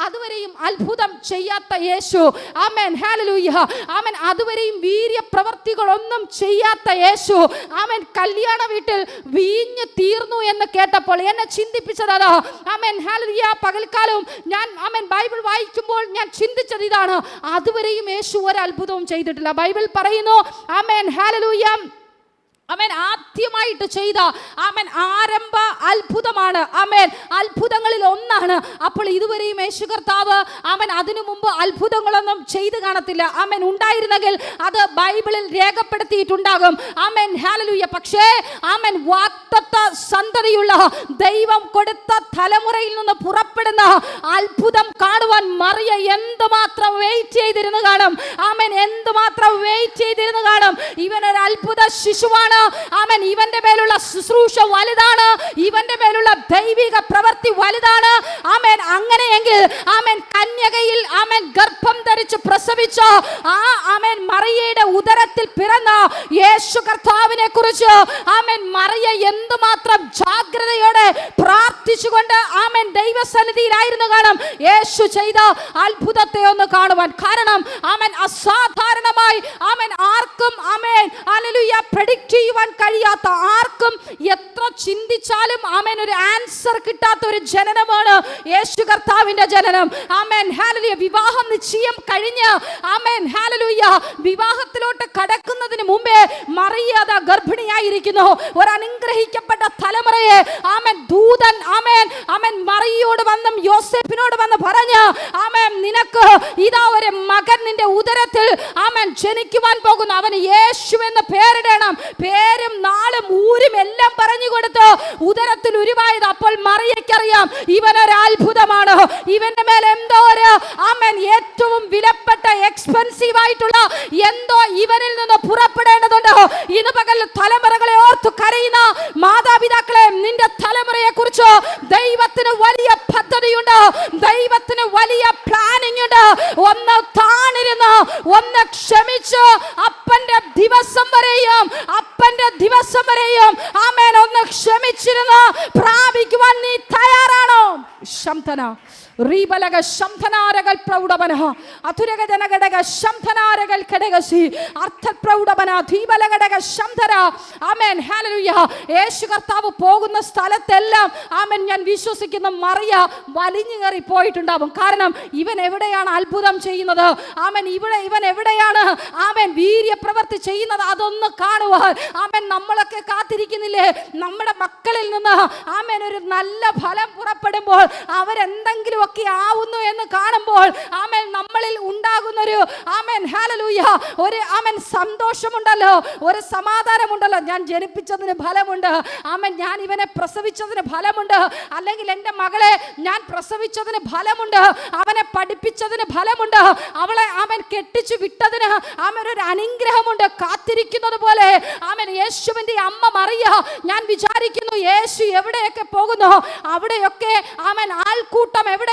Speaker 1: അതുവരെയും അത്ഭുതം ചെയ്യാത്ത യേശു, ആമേൻ, ഹല്ലേലൂയ, ആമേൻ, അതുവരെയും വീര്യപ്രവർത്തികളൊന്നും ചെയ്യാത്ത യേശു, ആമേൻ, കല്യാണ വീട്ടിൽ വീഞ്ഞ് തീർന്നു എന്ന് കേട്ടപ്പോൾ എന്നെ ചിന്തിപ്പിച്ചതാണ്. ആമേൻ, ഹല്ലേലൂയ. പകൽക്കാലവും ഞാൻ ആമേൻ ബൈബിൾ വായിക്കുമ്പോൾ ഞാൻ ചിന്തിച്ചത് ഇതാണ്, അതുവരെയും യേശു ഒരു അത്ഭുതവും ചെയ്തിട്ടില്ല. ബൈബിൾ പറയുന്നു, ആമേൻ, ഹല്ലേലൂയ, ആമേൻ, ആദ്യമായിട്ട് ചെയ്ത ആമേൻ ആരംഭ അത്ഭുതമാണ്. ആമേൻ, അത്ഭുതങ്ങളിൽ ഒന്നാണ്. അപ്പോൾ ഇതുവരെയും യേശു കർത്താവ് ആമേൻ അതിനു മുമ്പ് അത്ഭുതങ്ങളൊന്നും ചെയ്തു കാണത്തില്ല. ആമേൻ, ഉണ്ടായിരുന്നെങ്കിൽ അത് ബൈബിളിൽ രേഖപ്പെടുത്തിയിട്ടുണ്ടാകും. ആമേൻ, ഹല്ലേലൂയ. പക്ഷേ ആമേൻ വാഗ്ദത്ത സന്തതിയുള്ള ദൈവം കൊടുത്ത തലമുറയിൽ നിന്ന് പുറപ്പെടുന്ന അത്ഭുതം കാണുവാൻ മറിയ എന്തുമാത്രം വെയിറ്റ് ചെയ്തിരുന്നു കാണും. ആമേൻ, എന്തുമാത്രം വെയിറ്റ് ചെയ്തിരുന്നു കാണും. ഇവനൊരു അത്ഭുത ശിശുവാണ്. ആമേൻ, ഇവന്റെ മേലുള്ള ശുശ്രൂഷ വലുതാണ്, ഇവന്റെ മേലുള്ള ദൈവിക പ്രവൃത്തി വലുതാണ്. ആമേൻ, അങ്ങനെയെങ്കിൽ ആമേൻ കന്യകയിൽ ആമേൻ ഗർഭം ധരിച്ച് പ്രസവിച്ച ആ ആമേൻ മറിയയുടെ ഉദരത്തിൽ പിറന്ന യേശു കർത്താവിനെ കുറിച്ച് ആമേൻ മറിയ എന്തുമാത്രം ജാഗ്രതയോടെ പ്രാർത്ഥിച്ചുകൊണ്ട് ആമേൻ ദൈവസന്നിധിയിലായിരുന്നു കാണാം യേശു ചെയ്ത അത്ഭുതത്തെ ഒന്ന് കാണുവാൻ. കാരണം ആമേൻ അസാധാരണമായി ആമേൻ ആർക്കും ആമേൻ ഹല്ലേലൂയ പ്രെഡിക്റ്റ് ചെയ്യുവാൻ കഴിയാത്ത, ആർക്കും എത്ര ചിന്തിച്ചാലും ആമേൻ ഒരു ആൻസർ കിട്ടാത്ത ഒരു ജനനമാണ് യേശു കർത്താവിന്റെ ജനനം. ആമേൻ, ഹല്ലേലൂയ. വിവാഹം നിശ്ചയം കഴിഞ്ഞ് ആമേൻ ഹല്ലേലൂയ വിവാഹത്തിലോട്ട് കടക്കുന്നതിന് മുമ്പേ മറിയ ഗർഭിണിയായിരിക്കുന്നു. ഒരു അനുഗ്രഹിക്കപ്പെട്ട തലമുറയെ ആമേൻ ദൂതൻ ആമേൻ ആമേൻ മറിയയോട് വന്നും യോസേഫിനോട് വന്ന് പറഞ്ഞു, ആമേൻ നിനക്ക് ഇതാ ഒരു മകൻ നിന്റെ ഉദരത്തിൽ ആമേൻ ജനിക്കുവാൻ പോകുന്നു, അവന് യേശു എന്ന് പേരിടണം. പേരും നാളും ഊരും എല്ലാം പറഞ്ഞു കൊടുത്ത് ഉദരത്തിൽ ഉരുവായത്. അപ്പോൾ മറിയയ്ക്കറിയാം ഇവനൊരു അത്ഭുതമാണ്, ഇവന്റെ മേൽ എന്തോ ഒരു ആമേൻ ഏറ്റവും വിലപ്പെട്ട എക്സ്പെൻസീവ് ആയിട്ടുള്ള എന്തോ ഇവനിൽ നിന്ന് പുറപ്പെടേണ്ടതുണ്ട്. ഇന്ന് പകൽ തലമുറകളെ ഓർത്തു കരയുന്ന മാതാപിതാക്കളെ, നിന്റെ തലമുറയെ കുറിച്ച് ദൈവത്തിന് വലിയ പദ്ധതിയുണ്ട്, ദൈവത്തിന് വലിയ പ്ലാനിംഗ് ഉണ്ട്. ഒന്ന് താണിരുന്ന് ഒന്ന് ക്ഷമിച്ച് അപ്പന്റെ ദിവസം വരെയും ആമേൻ ഒന്ന് ക്ഷമിച്ചിരുന്ന് പ്രാപിക്കുവാൻ നീ തയ്യാറാണോ? ശംതന റീബലക ശംതനാരകൾ പ്രൗഢവന അതുരക ജനഘടക ശംതനാരകൾ ഘടകസി അർത്ഥപ്രൗഢവന ധീബലഘടക ശംതന. ആമേൻ, ഹല്ലേലൂയ. യേശു കർത്താവ് പോകുന്ന സ്ഥലത്തെല്ലാം ആമേൻ ഞാൻ വിശ്വസിക്കുന്ന മറിയ വലിഞ്ഞു കയറി പോയിട്ടുണ്ടാവും. കാരണം ഇവൻ എവിടെയാണ് അത്ഭുതം ചെയ്യുന്നത്, ആമേൻ ഇവൻ എവിടെയാണ് ആമേൻ വീര്യപ്രവൃത്തി ചെയ്യുന്നത്, അതൊന്ന് കാണുവാൻ ആമേൻ നമ്മളൊക്കെ കാത്തിരിക്കുന്നില്ലേ? നമ്മുടെ മക്കളിൽ നിന്ന് ആമേൻ ഒരു നല്ല ഫലം പുറപ്പെടുമ്പോൾ അവരെന്തെങ്കിലും ഒക്കെ ആവുന്നു എന്ന് കാണുമ്പോൾ ആമേൻ നമ്മളിൽ ഉണ്ടാകുന്നൊരു ആമേൻ ഹല്ലേലൂയ ഒരു ആമേൻ സന്തോഷമുണ്ടല്ലോ, ഒരു സമാധാനമുണ്ടല്ലോ. ഞാൻ ജനിപ്പിച്ചതിന് ഫലമുണ്ട്, ആമേൻ ഞാൻ ഇവനെ പ്രസവിച്ചതിന് ഫലമുണ്ട്, അല്ലെങ്കിൽ എൻ്റെ മകളെ ഞാൻ പ്രസവിച്ചതിന് ഫലമുണ്ട്, അവനെ പഠിപ്പിച്ചതിന് ഫലമുണ്ട്, അവളെ അവൻ കെട്ടിച്ചു വിട്ടതിന് ആമേൻ ഒരു അനുഗ്രഹമുണ്ട്. കാത്തിരിക്കുന്നത് പോലെ ആമേൻ യേശുവിൻ്റെ അമ്മ മറിയ, ഞാൻ വിചാരിക്കുന്നു യേശു എവിടെയൊക്കെ പോകുന്നു അവിടെയൊക്കെ ആമേൻ ആൾക്കൂട്ടം എവിടെയുണ്ടോ,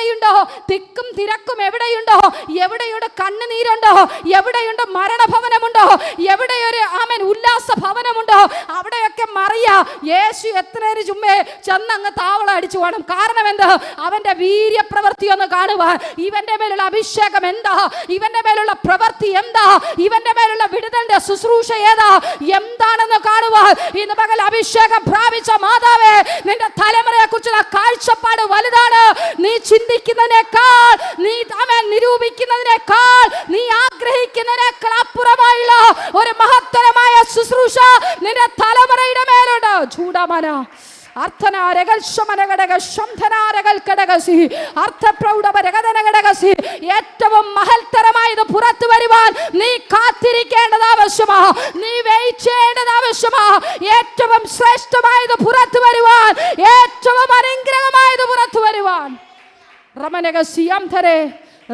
Speaker 1: തിക്കും തിരക്കും എവിടെയുണ്ടോ, എവിടെയുടെ കണ്ണുനീരുണ്ടോ, എവിടെയുണ്ട് മരണഭവനമുണ്ടോ, എവിടെയൊരു ആമേൻ ഉല്ലാസ ഭവനമുണ്ടോ, അവിടെയൊക്കെ മറിയ യേശു എത്രയൊരു ചുമ്മേ ചെന്നങ്ങ് താവള അടിച്ചു വേണം. കാരണം എന്ത്? അവന്റെ വീര്യപ്രവൃത്തി ഒന്ന് കാണുവാൻ. ഇവന്റെ മേലുള്ള അഭിഷേകം എന്താ, ഇവന്റെ മേലുള്ള പ്രവൃത്തി എന്താ, ഇവന്റെ മേലുള്ള വിടുതലിന്റെ ശുശ്രൂഷ ഏതാ എന്താണെന്ന് കാണുവാൻ ഇന്ന് പകൽ അഭിഷേകം പ്രാപിച്ച മാതാവേ, നിന്റെ തലമുറയെ കുറിച്ചുള്ള കാഴ്ചപ്പാട് വലുതാണ്. നീ ചിന്തിക്കുന്നതിനേക്കാൾ, നീ ആമേൻ നിരൂപിക്കുന്നതിനേക്കാൾ, നീ ആഗ്രഹിക്കുന്നതിനേക്കാൾ അപ്പുറമായുള്ള ഒരു മഹത്തരമായ ശുശ്രൂഷ നിന്റെ തലമുറയുടെ മേലുണ്ട്. ചൂടാമന അർത്ഥനാരകൾ ശമനഘടക ശംധനാരകൾ ഘടകസി അർത്ഥപ്രൗഢപരകടകസി. ഏറ്റവും മഹൽത്തരമായത് പുറത്തു വരുവാൻ നീ കാത്തിരിക്കേണ്ടത് ആവശ്യമാ, നീ വെയിറ്റ് ചെയ്യേണ്ടത് ആവശ്യമാ. ഏറ്റവും ശ്രേഷ്ഠമായത് പുറത്തു വരുവാൻ, ഏറ്റവും അനുഗ്രഹമായത് പുറത്തു വരുവാൻ. റമനകസിയംധരെ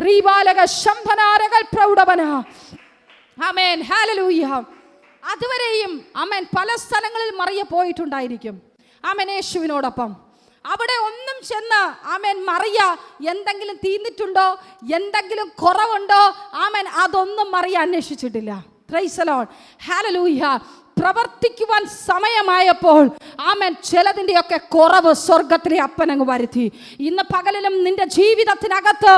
Speaker 1: റീബാലക ശംഭനാരകൾ പ്രൗഢവന. ആമേൻ, ഹല്ലേലൂയ. അതുവരെയും ആമേൻ പല സ്ഥലങ്ങളിൽ മറിയ പോയിട്ടുണ്ടായിരിക്കും ആമേൻ യേശുവിനോടൊപ്പം. അവിടെ ഒന്നും ചെന്ന് ആമേൻ മറിയ എന്തെങ്കിലും തീർന്നിട്ടുണ്ടോ, എന്തെങ്കിലും കുറവുണ്ടോ, ആമേൻ അതൊന്നും മറിയ അന്വേഷിച്ചിട്ടില്ല. പ്രൈസ് ദി ലോർഡ്, ഹല്ലേലൂയ. പ്രവർത്തിക്കുവാൻ സമയമായപ്പോൾ ആമേൻ ചിലതിൻ്റെയൊക്കെ കുറവ് സ്വർഗത്തിലെ അപ്പനങ്ങ് വരുത്തി. ഇന്ന് പകലിലും നിന്റെ ജീവിതത്തിനകത്ത്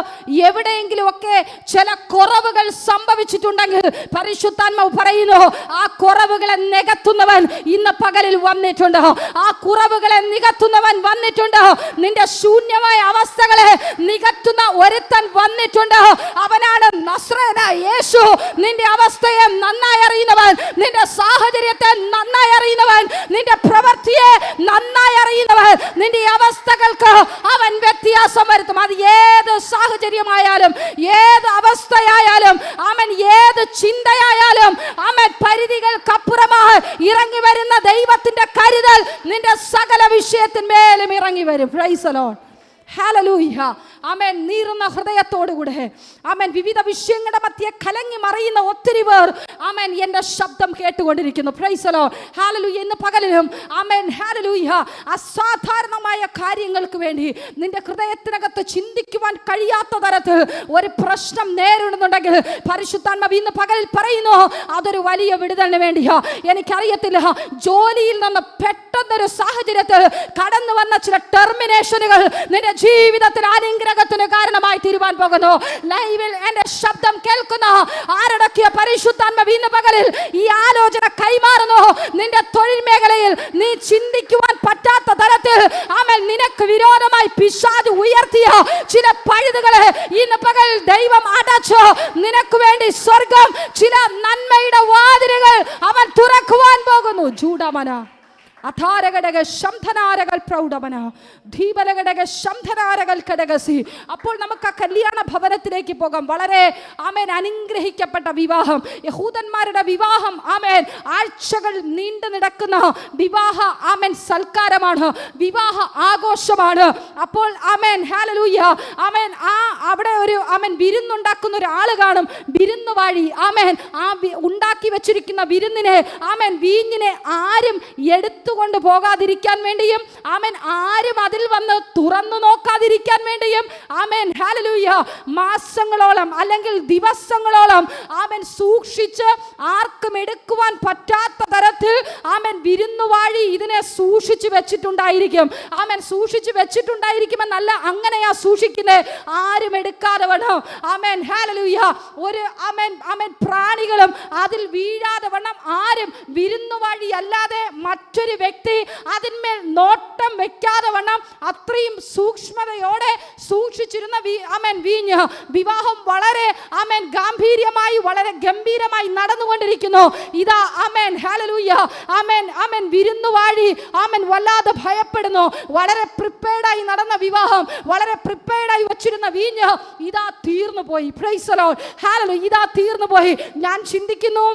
Speaker 1: എവിടെയെങ്കിലുമൊക്കെ ചില കുറവുകൾ സംഭവിച്ചിട്ടുണ്ടെങ്കിൽ പരിശുദ്ധാത്മാവ് പറയുന്നു, ആ കുറവുകളെ നികത്തുന്നവൻ ഇന്ന് പകലിൽ വന്നിട്ടുണ്ട്. ആ കുറവുകളെ നികത്തുന്നവൻ വന്നിട്ടുണ്ട്. നിന്റെ ശൂന്യമായ അവസ്ഥകളെ നികത്തുന്ന ഒരുത്തൻ വന്നിട്ടുണ്ട്. അവനാണ് നസ്രയനായ യേശു. നിന്റെ അവസ്ഥയെ നന്നായി അറിയുന്നവൻ, നിന്റെ സാഹചര്യം നന്നായി അറിയുന്നവൻ, നിന്റെ പ്രവൃത്തിയെ നന്നായി അറിയുന്നവൻ. നിന്റെ അവസ്ഥകൾക്ക് അവൻ വ്യത്യാസം വരുത്തും. അത് ഏത് സാഹചര്യമായാലും, ഏത് അവസ്ഥയായാലും, അവൻ ഏത് ചിന്തയായാലും, അവൻ പരിധികൾക്കപ്പുറമായി ഇറങ്ങി വരുന്ന ദൈവത്തിന്റെ കരുതൽ നിന്റെ സകല വിഷയത്തിന്മേലും ഇറങ്ങി വരും. പ്രൈസ് ദി ലോർഡ്, ഹല്ലേലൂയ. ആമേൻ. നീറുന്ന ഹൃദയത്തോടുകൂടെ ആമേൻ വിവിധ വിഷയങ്ങളുടെ മധ്യേ കലങ്ങി മറിയുന്ന ഒത്തിരി പേർ ആമേൻ എൻ്റെ ശബ്ദം കേട്ടുകൊണ്ടിരിക്കുന്നു. പ്രൈസ് ദി ലോർഡ്, ഹല്ലേലൂയ. ഇന്ന് പകലിലും ആമേൻ, ഹല്ലേലൂയ, അസാധാരണമായ കാര്യങ്ങൾക്ക് വേണ്ടി നിന്റെ ഹൃദയത്തിനകത്ത് ചിന്തിക്കുവാൻ കഴിയാത്ത തരത്തിൽ ഒരു പ്രശ്നം നേരിടുന്നുണ്ടെങ്കിൽ പരിശുദ്ധാത്മാവ് ഇന്ന് പകലിൽ പറയുന്നു, അതൊരു വലിയ വിടുതലിന് വേണ്ടിയാ. എനിക്കറിയത്തില്ല, ജോലിയിൽ നിന്ന് പെട്ടെന്നൊരു സാഹചര്യത്തിൽ കടന്നു വന്ന ചില ടെർമിനേഷനുകൾ നിന്റെ ജീവിതത്തിൽ അനുഗ്രഹത്തിന് കാരണമായി തീരുവാൻ പോകുന്നു. ലൈവിൽ എന്റെ ശബ്ദം കേൾക്കുന്ന ആരടക്കിയ പരിശുദ്ധാത്മാവ് ഇന്ന് പകലിൽ ഈ ആലോചന കൈമാറുന്നു. നിന്റെ തൊഴിൽ മേഖലയിൽ നീ ചിന്തിക്കുവാൻ പറ്റാത്ത തരത്തിൽ ആമേൻ നിനക്ക് വിരോധമായി പിശാച് ഉയർത്തിയ ചില പഴുതുകളെ ഇന്ന് പകൽ ദൈവം അടച്ചു. നിനക്ക് വേണ്ടി സ്വർഗം ചില നന്മയുടെ വാതിലുകൾ അവൻ തുറക്കുവാൻ പോകുന്നു. ജൂഡമന അധാരഘടക ശംധനാരകൾ പ്രൗഢമന ധീപലഘടക ശംധനാരകൾ ഘടകസി. അപ്പോൾ നമുക്ക് ആ കല്യാണ ഭവനത്തിലേക്ക് പോകാം. വളരെ ആമേൻ അനുഗ്രഹിക്കപ്പെട്ട വിവാഹം, യഹൂദന്മാരുടെ വിവാഹം. ആമേൻ ആഴ്ചകൾ നീണ്ടു നടക്കുന്ന വിവാഹ ആമേൻ സൽക്കാരമാണ്, വിവാഹ ആഘോഷമാണ്. അപ്പോൾ ആമേൻ, ഹല്ലേലൂയ, ആമേൻ അവിടെ ഒരു ആമേൻ വിരുന്നുണ്ടാക്കുന്ന ഒരാൾ കാണും, വിരുന്നുവാഴി. ആമേൻ ആ ഉണ്ടാക്കി വെച്ചിരിക്കുന്ന വിരുന്നിനെ ആമേൻ വീഞ്ഞിനെ ആരും എടുത്തുകൊണ്ട് പോകാതിരിക്കാൻ വേണ്ടിയും ആമേൻ ആരും അതിൽ വന്ന് തുറന്നു നോക്കാതിരിക്കാൻ വേണ്ടിയും ആമേൻ, ഹല്ലേലൂയ, മാസങ്ങളോളം അല്ലെങ്കിൽ ദിവസങ്ങളോളം ആമേൻ സൂക്ഷിച്ച് ആർക്കും എടുക്കുവാൻ പറ്റാത്ത തരത്തിൽ ആമേൻ വിരുന്നുവാഴി ഇതിനെ സൂക്ഷിച്ചു വെച്ചിട്ടുണ്ടായിരിക്കും. ആമേൻ സൂക്ഷിച്ചു വെച്ചിട്ടുണ്ടായിരിക്കുമെന്നല്ല, അങ്ങനെയാ സൂക്ഷിക്കുന്നത്, ആരും എടുക്കാതെ വണ്ണം. ആമേൻ, ഹല്ലേലൂയ. ഒരു ആമേൻ ആമേൻ പ്രാണികളും അതിൽ വീഴാതെ വണ്ണം ആരും വിരുന്നുവാഴി അല്ലാതെ മറ്റൊരു വ്യക്തി അതിന്മേൽ നോട്ടം വെക്കാതെ വണ്ണം അത്രയും സൂക്ഷ്മതയോടെ സൂക്ഷിച്ചിരുന്ന ആമേൻ വീഞ്ഞ്. വിവാഹം വളരെ ആമേൻ ഗാംഭീര്യമായി വളരെ ഗംഭീരമായി നടന്നുകൊണ്ടിരിക്കുന്നു. ഇതാ ആമേൻ, ഹല്ലേലൂയ, ആമേൻ ആമേൻ വിരുന്നുവാഴി ആമേൻ വല്ലാതെ ഭയപ്പെടുന്നു. വളരെ പ്രിപ്പയർഡായി നടന്ന വിവാഹം, വളരെ പ്രിപ്പയർഡായി വച്ചിരുന്ന വീഞ്ഞ് ഇതാ തീർന്നു പോയി. Price the lord, hallelujah. ഇതാ തീർന്നു പോയി. ഞാൻ ചിന്തിക്കുന്നു,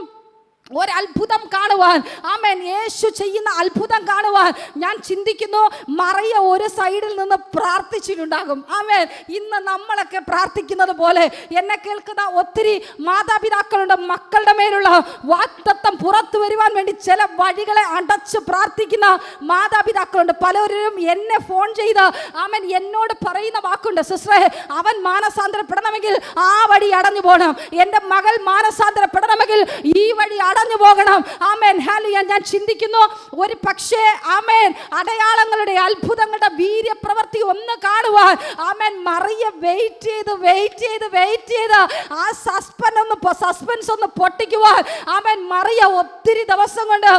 Speaker 1: ഒരത്ഭുതം കാണുവാൻ, ആമേൻ യേശു ചെയ്യുന്ന അത്ഭുതം കാണുവാൻ ഞാൻ ചിന്തിക്കുന്നു, മറിയ ഒരു സൈഡിൽ നിന്ന് പ്രാർത്ഥിച്ചിട്ടുണ്ടാകും. ആമേൻ. ഇന്ന് നമ്മളൊക്കെ പ്രാർത്ഥിക്കുന്നത് പോലെ എന്നെ കേൾക്കുന്ന ഒത്തിരി മാതാപിതാക്കളുടെ മക്കളുടെ മേലുള്ള വാഗ്ദത്തം പുറത്തു വരുവാൻ വേണ്ടി ചില വഴികളെ അടച്ച് പ്രാർത്ഥിക്കുന്ന മാതാപിതാക്കളുണ്ട്. പലരും എന്നെ ഫോൺ ചെയ്ത് ആമേൻ എന്നോട് പറയുന്ന വാക്കുണ്ട്, സിസ്റ്ററെ അവൻ മാനസാന്തരപ്പെടണമെങ്കിൽ ആ വഴി അടഞ്ഞു പോകണം, എൻ്റെ മകൾ മാനസാന്തരപ്പെടണമെങ്കിൽ ഈ വഴി അടഞ്ഞു പോകണം. ആമേൻ, ഹല്ലേലൂയ. ഞാൻ ചിന്തിക്കുന്നു, ഒരു പക്ഷേ ആമേൻ അടയാളങ്ങളുടെ അത്ഭുതങ്ങളുടെ വീര്യപ്രവൃത്തി ഒന്ന് കാണുവാൻ ആമേൻ മറിയ വെയിറ്റ് ചെയ്ത് ആ സസ്പെൻസ് ഒന്ന് പൊട്ടിക്കുവാൻ ആമേൻ മറിയ ഒത്തിരി ദിവസം കൊണ്ട്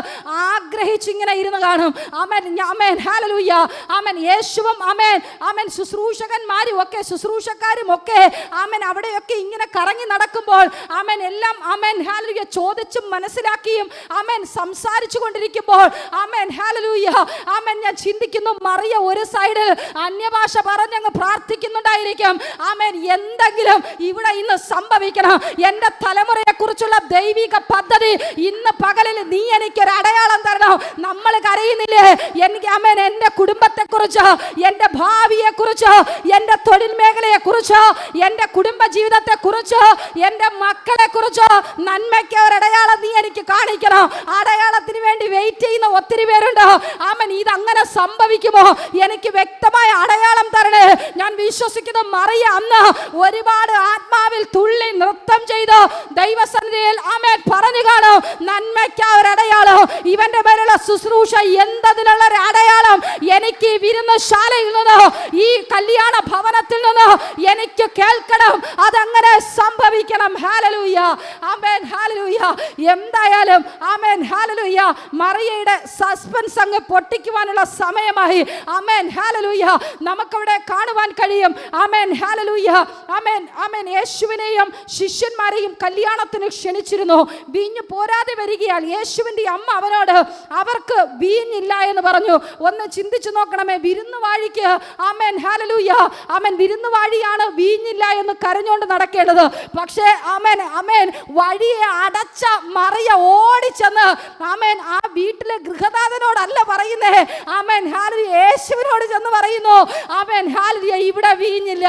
Speaker 1: ആഗ്രഹിച്ച് ഇങ്ങനെ ഇരുന്ന് കാണും. ആമേൻ, ആമേൻ, ഹല്ലേലൂയ. ആമേൻ യേശുവും ആമേൻ ആമേൻ ശുശ്രൂഷകന്മാരും ഒക്കെ ശുശ്രൂഷക്കാരും ഒക്കെ ആമേൻ അവിടെയൊക്കെ ഇങ്ങനെ കറങ്ങി നടക്കുമ്പോൾ ആമേൻ എല്ലാം ആമേൻ, ഹല്ലേലൂയ, ചോദിച്ചും മനസ്സിലാക്കിയും ആമേൻ സംസാരിച്ചു കൊണ്ടിരിക്കുമ്പോൾ ആമേൻ ഹല്ലേലൂയ ആമേൻ ഞാൻ ചിന്തിക്കുന്നു, മറിയ ഒരു സൈഡിൽ അന്യഭാഷ പറഞ്ഞങ്ങ് പ്രാർത്ഥിക്കുന്നുണ്ടായിരിക്കും. ആമേൻ എന്തെങ്കിലും ഇവിടെ ഇന്ന് സംഭവിക്കണം. എൻ്റെ തലമുറയെ കുറിച്ചുള്ള ദൈവിക പദ്ധതി ഇന്ന് പകലിൽ നീ എനിക്കൊരു അടയാളം തരണം. നമ്മൾ കരയുന്നില്ലേ? എനിക്ക് ആമേൻ എൻ്റെ കുടുംബത്തെ കുറിച്ച്, എൻ്റെ ഭാവിയെ കുറിച്ച്, എൻ്റെ തൊഴിൽ മേഖലയെ കുറിച്ച്, എൻ്റെ കുടുംബ ജീവിതത്തെ കുറിച്ച്, എൻ്റെ മക്കളെ കുറിച്ച് നന്മയ്ക്ക് ഒരു അടയാളം നീ എനിക്ക് കാണിക്കണം. അടയാളത്തിന് വേണ്ടി വെയിറ്റ് ചെയ്യുന്ന ഒത്തിരി പേരുണ്ട്. ആമേൻ ഇതങ്ങനെ സംഭവിക്കുമോ? എനിക്ക് വ്യക്തമായ അടയാളം തരണേ. ഞാൻ വിശ്വസിക്കുന്നു മറിയ അന്ന് ഒരുപാട് ആത്മാവിൽ തുള്ളി നൃത്തം ചെയ്ത് ദൈവസന്നിധിയിൽ ആമേൻ പറഞ്ഞു കാണും, നന്മയ്ക്ക് ഒരു അടയാളം, ഇവന്റെ മേലുള്ള ശുശ്രൂഷ എന്തതിനുള്ള ഒരു അടയാളം എനിക്ക് വിരുന്നശാലയിൽ നിന്ന്, ഈ കല്യാണ ഭവനത്തിൽ നിന്ന് എനിക്ക് കേൾക്കണം. അതങ്ങനെ സംഭവിക്കണം. ഹല്ലേലൂയ ആമേൻ ഹല്ലേലൂയ. എന്തായാലും ആമേൻ ഹല്ലേലൂയ മറിയയുടെ സസ്പെൻസ് അങ്ങ് പൊട്ടിക്കുവാനുള്ള സമയമായി. Amen hallelujah. നമുക്കവിടെ കാണുവാൻ കഴിയും. ആമേൻ ഹല്ലേലൂയ ആമേൻ ആമേൻ. യേശുവിനെയും ശിഷ്യന്മാരെയും കല്യാണത്തിന് ക്ഷണിച്ചിരുന്നു. വീഞ്ഞ് പോരാതെ വരികയാൽ യേശുവിൻ്റെ അമ്മ അവനോട് അവർക്ക് വീഞ്ഞില്ല എന്ന് പറഞ്ഞു. ഒന്ന് ചിന്തിച്ചു നോക്കണമേ, വിരുന്നുവാഴിക്ക് ആമേൻ ഹല്ലേലൂയ ആമേൻ വിരുന്നുവാഴിയാണ് വീഞ്ഞില്ല എന്ന് കരഞ്ഞുകൊണ്ട് നടക്കേണ്ടത്. പക്ഷേ ആമേൻ ആമേൻ വഴിയെ അടച്ച മറിയ ഓടിച്ചെന്ന് ആമേൻ ആ വീട്ടിലെ ഗൃഹനാഥനോടല്ല പറയുന്നേ, ആമേൻ ഹല്ലേലൂയ യേശുവിനോട് ചെന്ന് പറയുന്നു, ആമേൻ ഹല്ലേലൂയ ഇവിടെ വീഞ്ഞില്ല,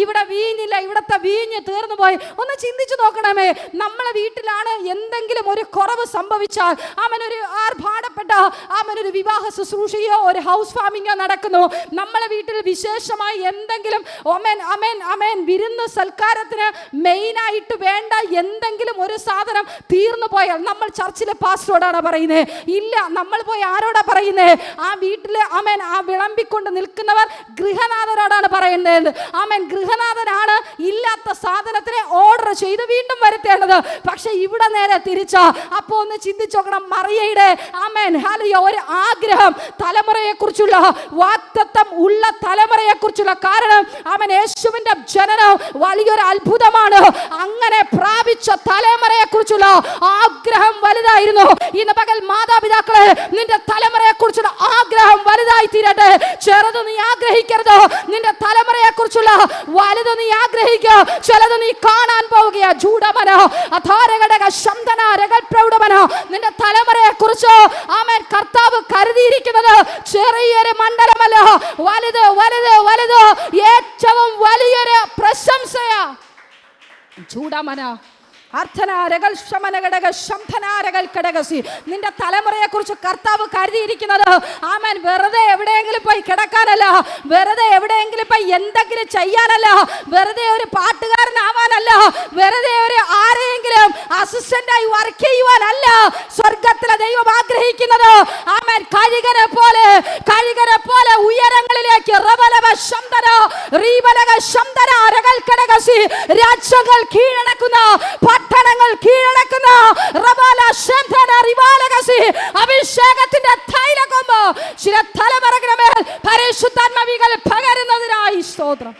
Speaker 1: ഇവിടെ വീഞ്ഞില്ല, ഇവിടുത്തെ വീഞ്ഞ് തീർന്നു പോയി. ഒന്ന് ചിന്തിച്ചു നോക്കണമേ, നമ്മളെ വീട്ടിലാണ് എന്തെങ്കിലും ഒരു കുറവ് സംഭവിച്ചാൽ ആമേൻ ഒരു ആർഭാടപ്പെട്ട ആമേൻ ഒരു വിവാഹ ശുശ്രൂഷയോ ഒരു ഹൗസ് വാമിങ്ങോ നടക്കുന്നു, നമ്മളെ വീട്ടിൽ വിശേഷമായി എന്തെങ്കിലും ആമേൻ ആമേൻ ആമേൻ വിരുന്ന് സൽക്കാരത്തിന് മെയിനായിട്ട് വേണ്ട എന്തെങ്കിലും ഒരു സാധനം തീർന്നു പോയാൽ നമ്മൾ ചർച്ചിലെ പാസ്റ്ററോടാണ് പറയുന്നത്? ഇല്ല, നമ്മൾ പോയി ആരോടാ പറയുന്നത്? ആ വീട്ടിലെ ആമേൻ ആ വിളമ്പിക്കൊണ്ട് നിൽക്കുന്നവർ ഗൃഹനാഥനോടാണ് പറയുന്നത്. ആമേൻ ഗൃഹനാഥനാണ് ഇല്ലാത്ത സാധനത്തിനെ ഓർഡർ ചെയ്ത് വീണ്ടും വരുത്തേണ്ടത്. പക്ഷെ ഇവിടെ നേരെ തിരിച്ചാ. അപ്പൊ ഒന്ന് ചിന്തിച്ചു നോക്കണം, മറിയയുടെ ആമേൻ ഹല്ലേലൂയ ഒരു ആഗ്രഹം, തലമുറയെ കുറിച്ചുള്ള വാഗ്ദത്തം ഉള്ള തലമുറയെ കുറിച്ചുള്ള കാരണം ആമേൻ യേശുവിന്റെ ജനനം വലിയൊരു അത്ഭുതമാണ്. അങ്ങനെ പ്രാപിച്ച തലമുറയെ കുറിച്ചുള്ള ആഗ്രഹം വലുതായിരുന്നു. ഇന്ന് പകൽ മാതാപിതാക്കളെ, നിന്റെ തലമുറയെ കുറിച്ചുള്ള ആഗ്രഹം വലുതായി തീരട്ടെ. ചെറുത് നീ ആഗ്രഹിക്കരുത്, നിന്റെ തലമുറയെ കുറിച്ചുള്ള വലുത് നീ ആഗ്രഹിക്കുക. ചിലത് നീ കാണാൻ പോവുകയാ. ജൂഡമന അധാരഘടക ശബ്ദന രഗൽ പ്രൗഢമന, നിന്റെ തലമുറയെ കുറിച്ച് ആമേൻ കർത്താവ് കരുതിയിരിക്കുന്നത് ചെറിയൊരു മണ്ഡലമല്ല, വലുത് വലുത് വലുത്, ഏറ്റവും വലിയൊരു പ്രശംസയാ. ചൂടമന നിന്റെ തലമുറയെ കുറിച്ച് കർത്താവ് കരുതിയിരിക്കുന്നത് ആമേൻ വെറുതെ എവിടെയെങ്കിലും പോയി കിടക്കാനല്ല, വെറുതെ എവിടെയെങ്കിലും പോയി എന്തെങ്കിലും ചെയ്യാനല്ല, വെറുതെ ഒരു പാട്ടുകാരനാവാനല്ല, വെറുതെ ഒരു ആരെയെങ്കിലും അസിസ്റ്റന്റായി വർക്ക് ചെയ്യുവാനല്ല. സ്വർഗത്തിലെ ദൈവം ആഗ്രഹിക്കുന്നത് ആമേൻ കഴുകനെ പോലെ ഉയരങ്ങളിലേക്ക് രാജ്യങ്ങൾ കീഴടക്കുന്ന, പട്ടണങ്ങൾ കീഴടക്കുന്ന അഭിഷേകത്തിന്റെ തൈലകൊമ്പ് ചില തലമുറകളുടെ പരിശുദ്ധാത്മാവികൾ പകരുന്നതിനായി സ്തോത്രം.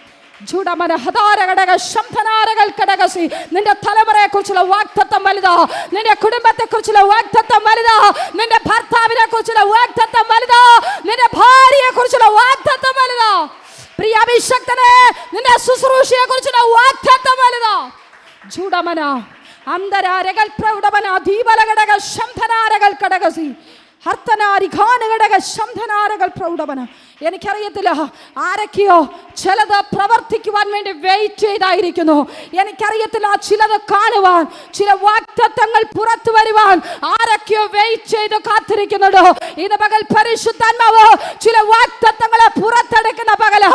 Speaker 1: നിന്റെ തലമുറയെ കുറിച്ചുള്ള വാഗ്ദത്തം വലുതാ, നിന്റെ കുടുംബത്തെ കുറിച്ചുള്ള വാഗ്ദത്തം വലുതാ, നിന്റെ ഭർത്താവിനെ കുറിച്ചുള്ള വാഗ്ദത്തം വലുതാ, നിന്റെ ഭാര്യയെ കുറിച്ചുള്ള വാഗ്ദത്തം വലുതാ. പ്രിയ അഭിഷക്തനെ, നിന്റെ ശുശ്രൂഷയെ കുറിച്ചുള്ള വാഗ്ദത്തം വലുതാ. ജൂഡമന അന്തരാരകൾ പ്രൗഢമന ദീപലഘടക ശംഭനാരകൾ കടകസി എനിക്കറിയത്തില്ല, ആരൊക്കെയോ ചിലത് പ്രവർത്തിക്കുവാൻ വേണ്ടി വെയിറ്റ് ചെയ്തായിരിക്കുന്നു. എനിക്കറിയത്തില്ല, ചിലത് കാണുവാൻ, ചില വാഗ്ദത്തങ്ങൾ പുറത്തു വരുവാൻ ആരൊക്കെയോ വെയിറ്റ് ചെയ്ത് കാത്തിരിക്കുന്നുണ്ടോ? ഇന്ന് പകൽ പരിശുദ്ധാത്മാവ് ചില വാഗ്ദത്തങ്ങളെ പുറത്തെടുക്കുന്ന പകല,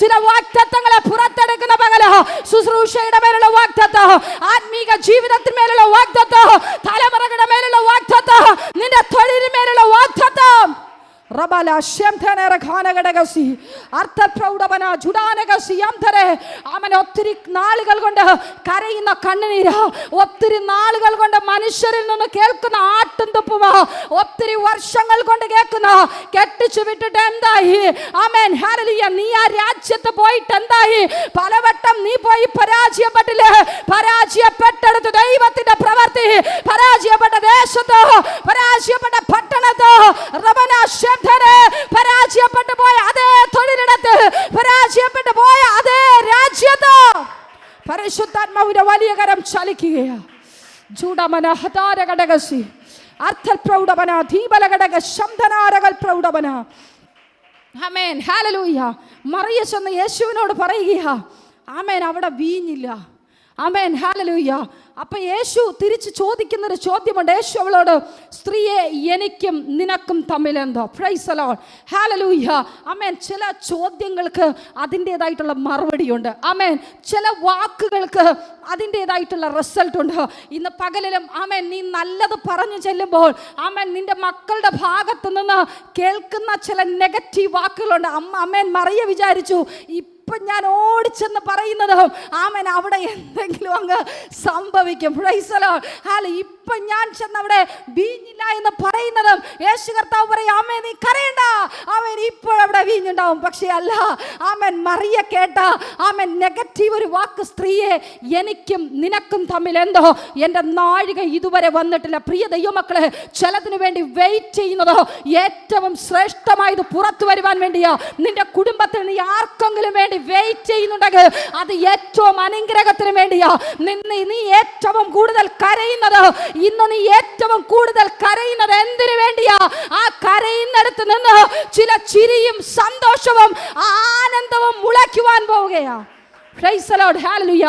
Speaker 1: ചില വാഗ്ദത്തങ്ങളെ പുറത്തെടുക്കുന്ന പകല. ശുശ്രൂഷയുടെ മേലുള്ള വാഗ്ദത്തം, ആത്മീക ജീവിതത്തിന്മേലുള്ള വാഗ്ദത്തം, തലമുറകളുടെ മേലുള്ള വാഗ്ദത്തം, നിന്റെ തൊഴിലിന്മേലുള്ള വാഗ്ദത്തം റബല ശംധനര ഘാനഘടകസി അർത്ഥപ്രൗഢവന ജുഡാനകസി യംധരെ. അവൻ ഒത്തിരി നാളുകൾ കൊണ്ട് കരയുന്ന കണ്ണുനീര്, ഒത്തിരി നാളുകൾ കൊണ്ട് മനുഷ്യരിൽ നിന്ന് കേൾക്കുന്ന ആട്ടും തുപ്പുമാ, ഒത്തിരി വർഷങ്ങൾ കൊണ്ട് കേൾക്കുന്ന കെട്ടിച്ചു വിട്ടിട്ട് എന്തായി? ആമേൻ ഹല്ലേലൂയ. നീ ആ രാജ്യത്ത് പോയിട്ട് എന്തായി? പലവട്ടം നീ പോയി പരാജയപ്പെട്ടില്ലേ? പരാജയപ്പെട്ടെടുത്ത് ദൈവത്തിന്റെ പ്രവൃത്തി, പരാജയപ്പെട്ട ദേശത്ത്, പരാജയപ്പെട്ട പട്ടണത്ത്, റബന ശബ്ദരെ പരാജയപ്പെട്ടു പോയ അതേ തൊഴിലിടത്ത്, പരാജയപ്പെട്ടു പോയ അതേ രാജ്യത്ത് പരിശുദ്ധാത്മാവിന്റെ വലിയ കരം ചലിക്കുകയാണ്. ജൂഡമന ഹതാരഘടകസി അർത്ഥപ്രൗഢവന ദീപലഘടക ശബ്ദനാരകൾ പ്രൗഢവന. Amen hallelujah. മറിയ ചെന്ന് യേശുവിനോട് പറയുക, ആമേൻ അവിടെ വീഞ്ഞില്ല. Amen hallelujah. അപ്പൊ യേശു തിരിച്ച് ചോദിക്കുന്നൊരു ചോദ്യമുണ്ട്. യേശു അവളോട്, സ്ത്രീയെ എനിക്കും നിനക്കും തമ്മിൽ എന്തോ? പ്രൈസ് ദി ലോർഡ് ഹല്ലേലൂയ. ആമേൻ. ചില ചോദ്യങ്ങൾക്ക് അതിൻ്റെതായിട്ടുള്ള മറുപടിയുണ്ട്. ആമേൻ. ചില വാക്കുകൾക്ക് അതിൻ്റെതായിട്ടുള്ള റിസൾട്ട് ഉണ്ട്. ഇന്ന് പകലിലും ആമേൻ നീ നല്ലത് പറഞ്ഞു ചെല്ലുമ്പോൾ ആമേൻ നിന്റെ മക്കളുടെ ഭാഗത്തു നിന്ന് കേൾക്കുന്ന ചില നെഗറ്റീവ് വാക്കുകളുണ്ട്. ആമേൻ. മറിയ വിചാരിച്ചു ഇപ്പം ഞാൻ ഓടിച്ചെന്ന് പറയുന്നത് ആമേൻ അവിടെ എന്തെങ്കിലും അങ്ങ് സംഭവിക്കും. Price the lord hallelujah. ഇപ്പം ഞാൻ ചെന്ന് അവിടെ വീഞ്ഞില്ല എന്ന് പറയുന്നതും യേശു കർത്താവ് പറയും, ആമേൻ നീ കരയണ്ട, ആമേൻ ഇപ്പോഴവിടെ വീഞ്ഞുണ്ടാവും. പക്ഷേ അല്ല, ആമേൻ മറിയ കേട്ട ആമേൻ നെഗറ്റീവ് ഒരു വാക്ക്, സ്ത്രീയെ എനിക്കും നിനക്കും തമ്മിൽ എന്തോ? എൻ്റെ നാഴിക ഇതുവരെ വന്നിട്ടില്ല. പ്രിയ ദൈവമക്കളെ, ചിലതിനു വേണ്ടി വെയിറ്റ് ചെയ്യുന്നതോ ഏറ്റവും ശ്രേഷ്ഠമായത് പുറത്തു വരുവാൻ വേണ്ടിയാ. നിന്റെ കുടുംബത്തിൽ നീ ആർക്കെങ്കിലും വേണ്ടി വെയിറ്റ് ചെയ്യുന്നുണ്ടെങ്കിൽ അത് ഏറ്റവും അനുഗ്രഹത്തിന് വേണ്ടിയാ. നീ ഏറ്റവും കൂടുതൽ കരയുന്നത്, ഇന്ന് നീ ഏറ്റവും കൂടുതൽ കരയുന്നത് എന്തിനു വേണ്ടിയാ? ആ കരയുന്നിടത്ത് നിന്ന് ചില ചിരിയും സന്തോഷവും ആനന്ദവും മുളയ്ക്കുവാൻ പോവുകയാ. പ്രൈസ് ദി ലോർഡ് ഹല്ലേലൂയ.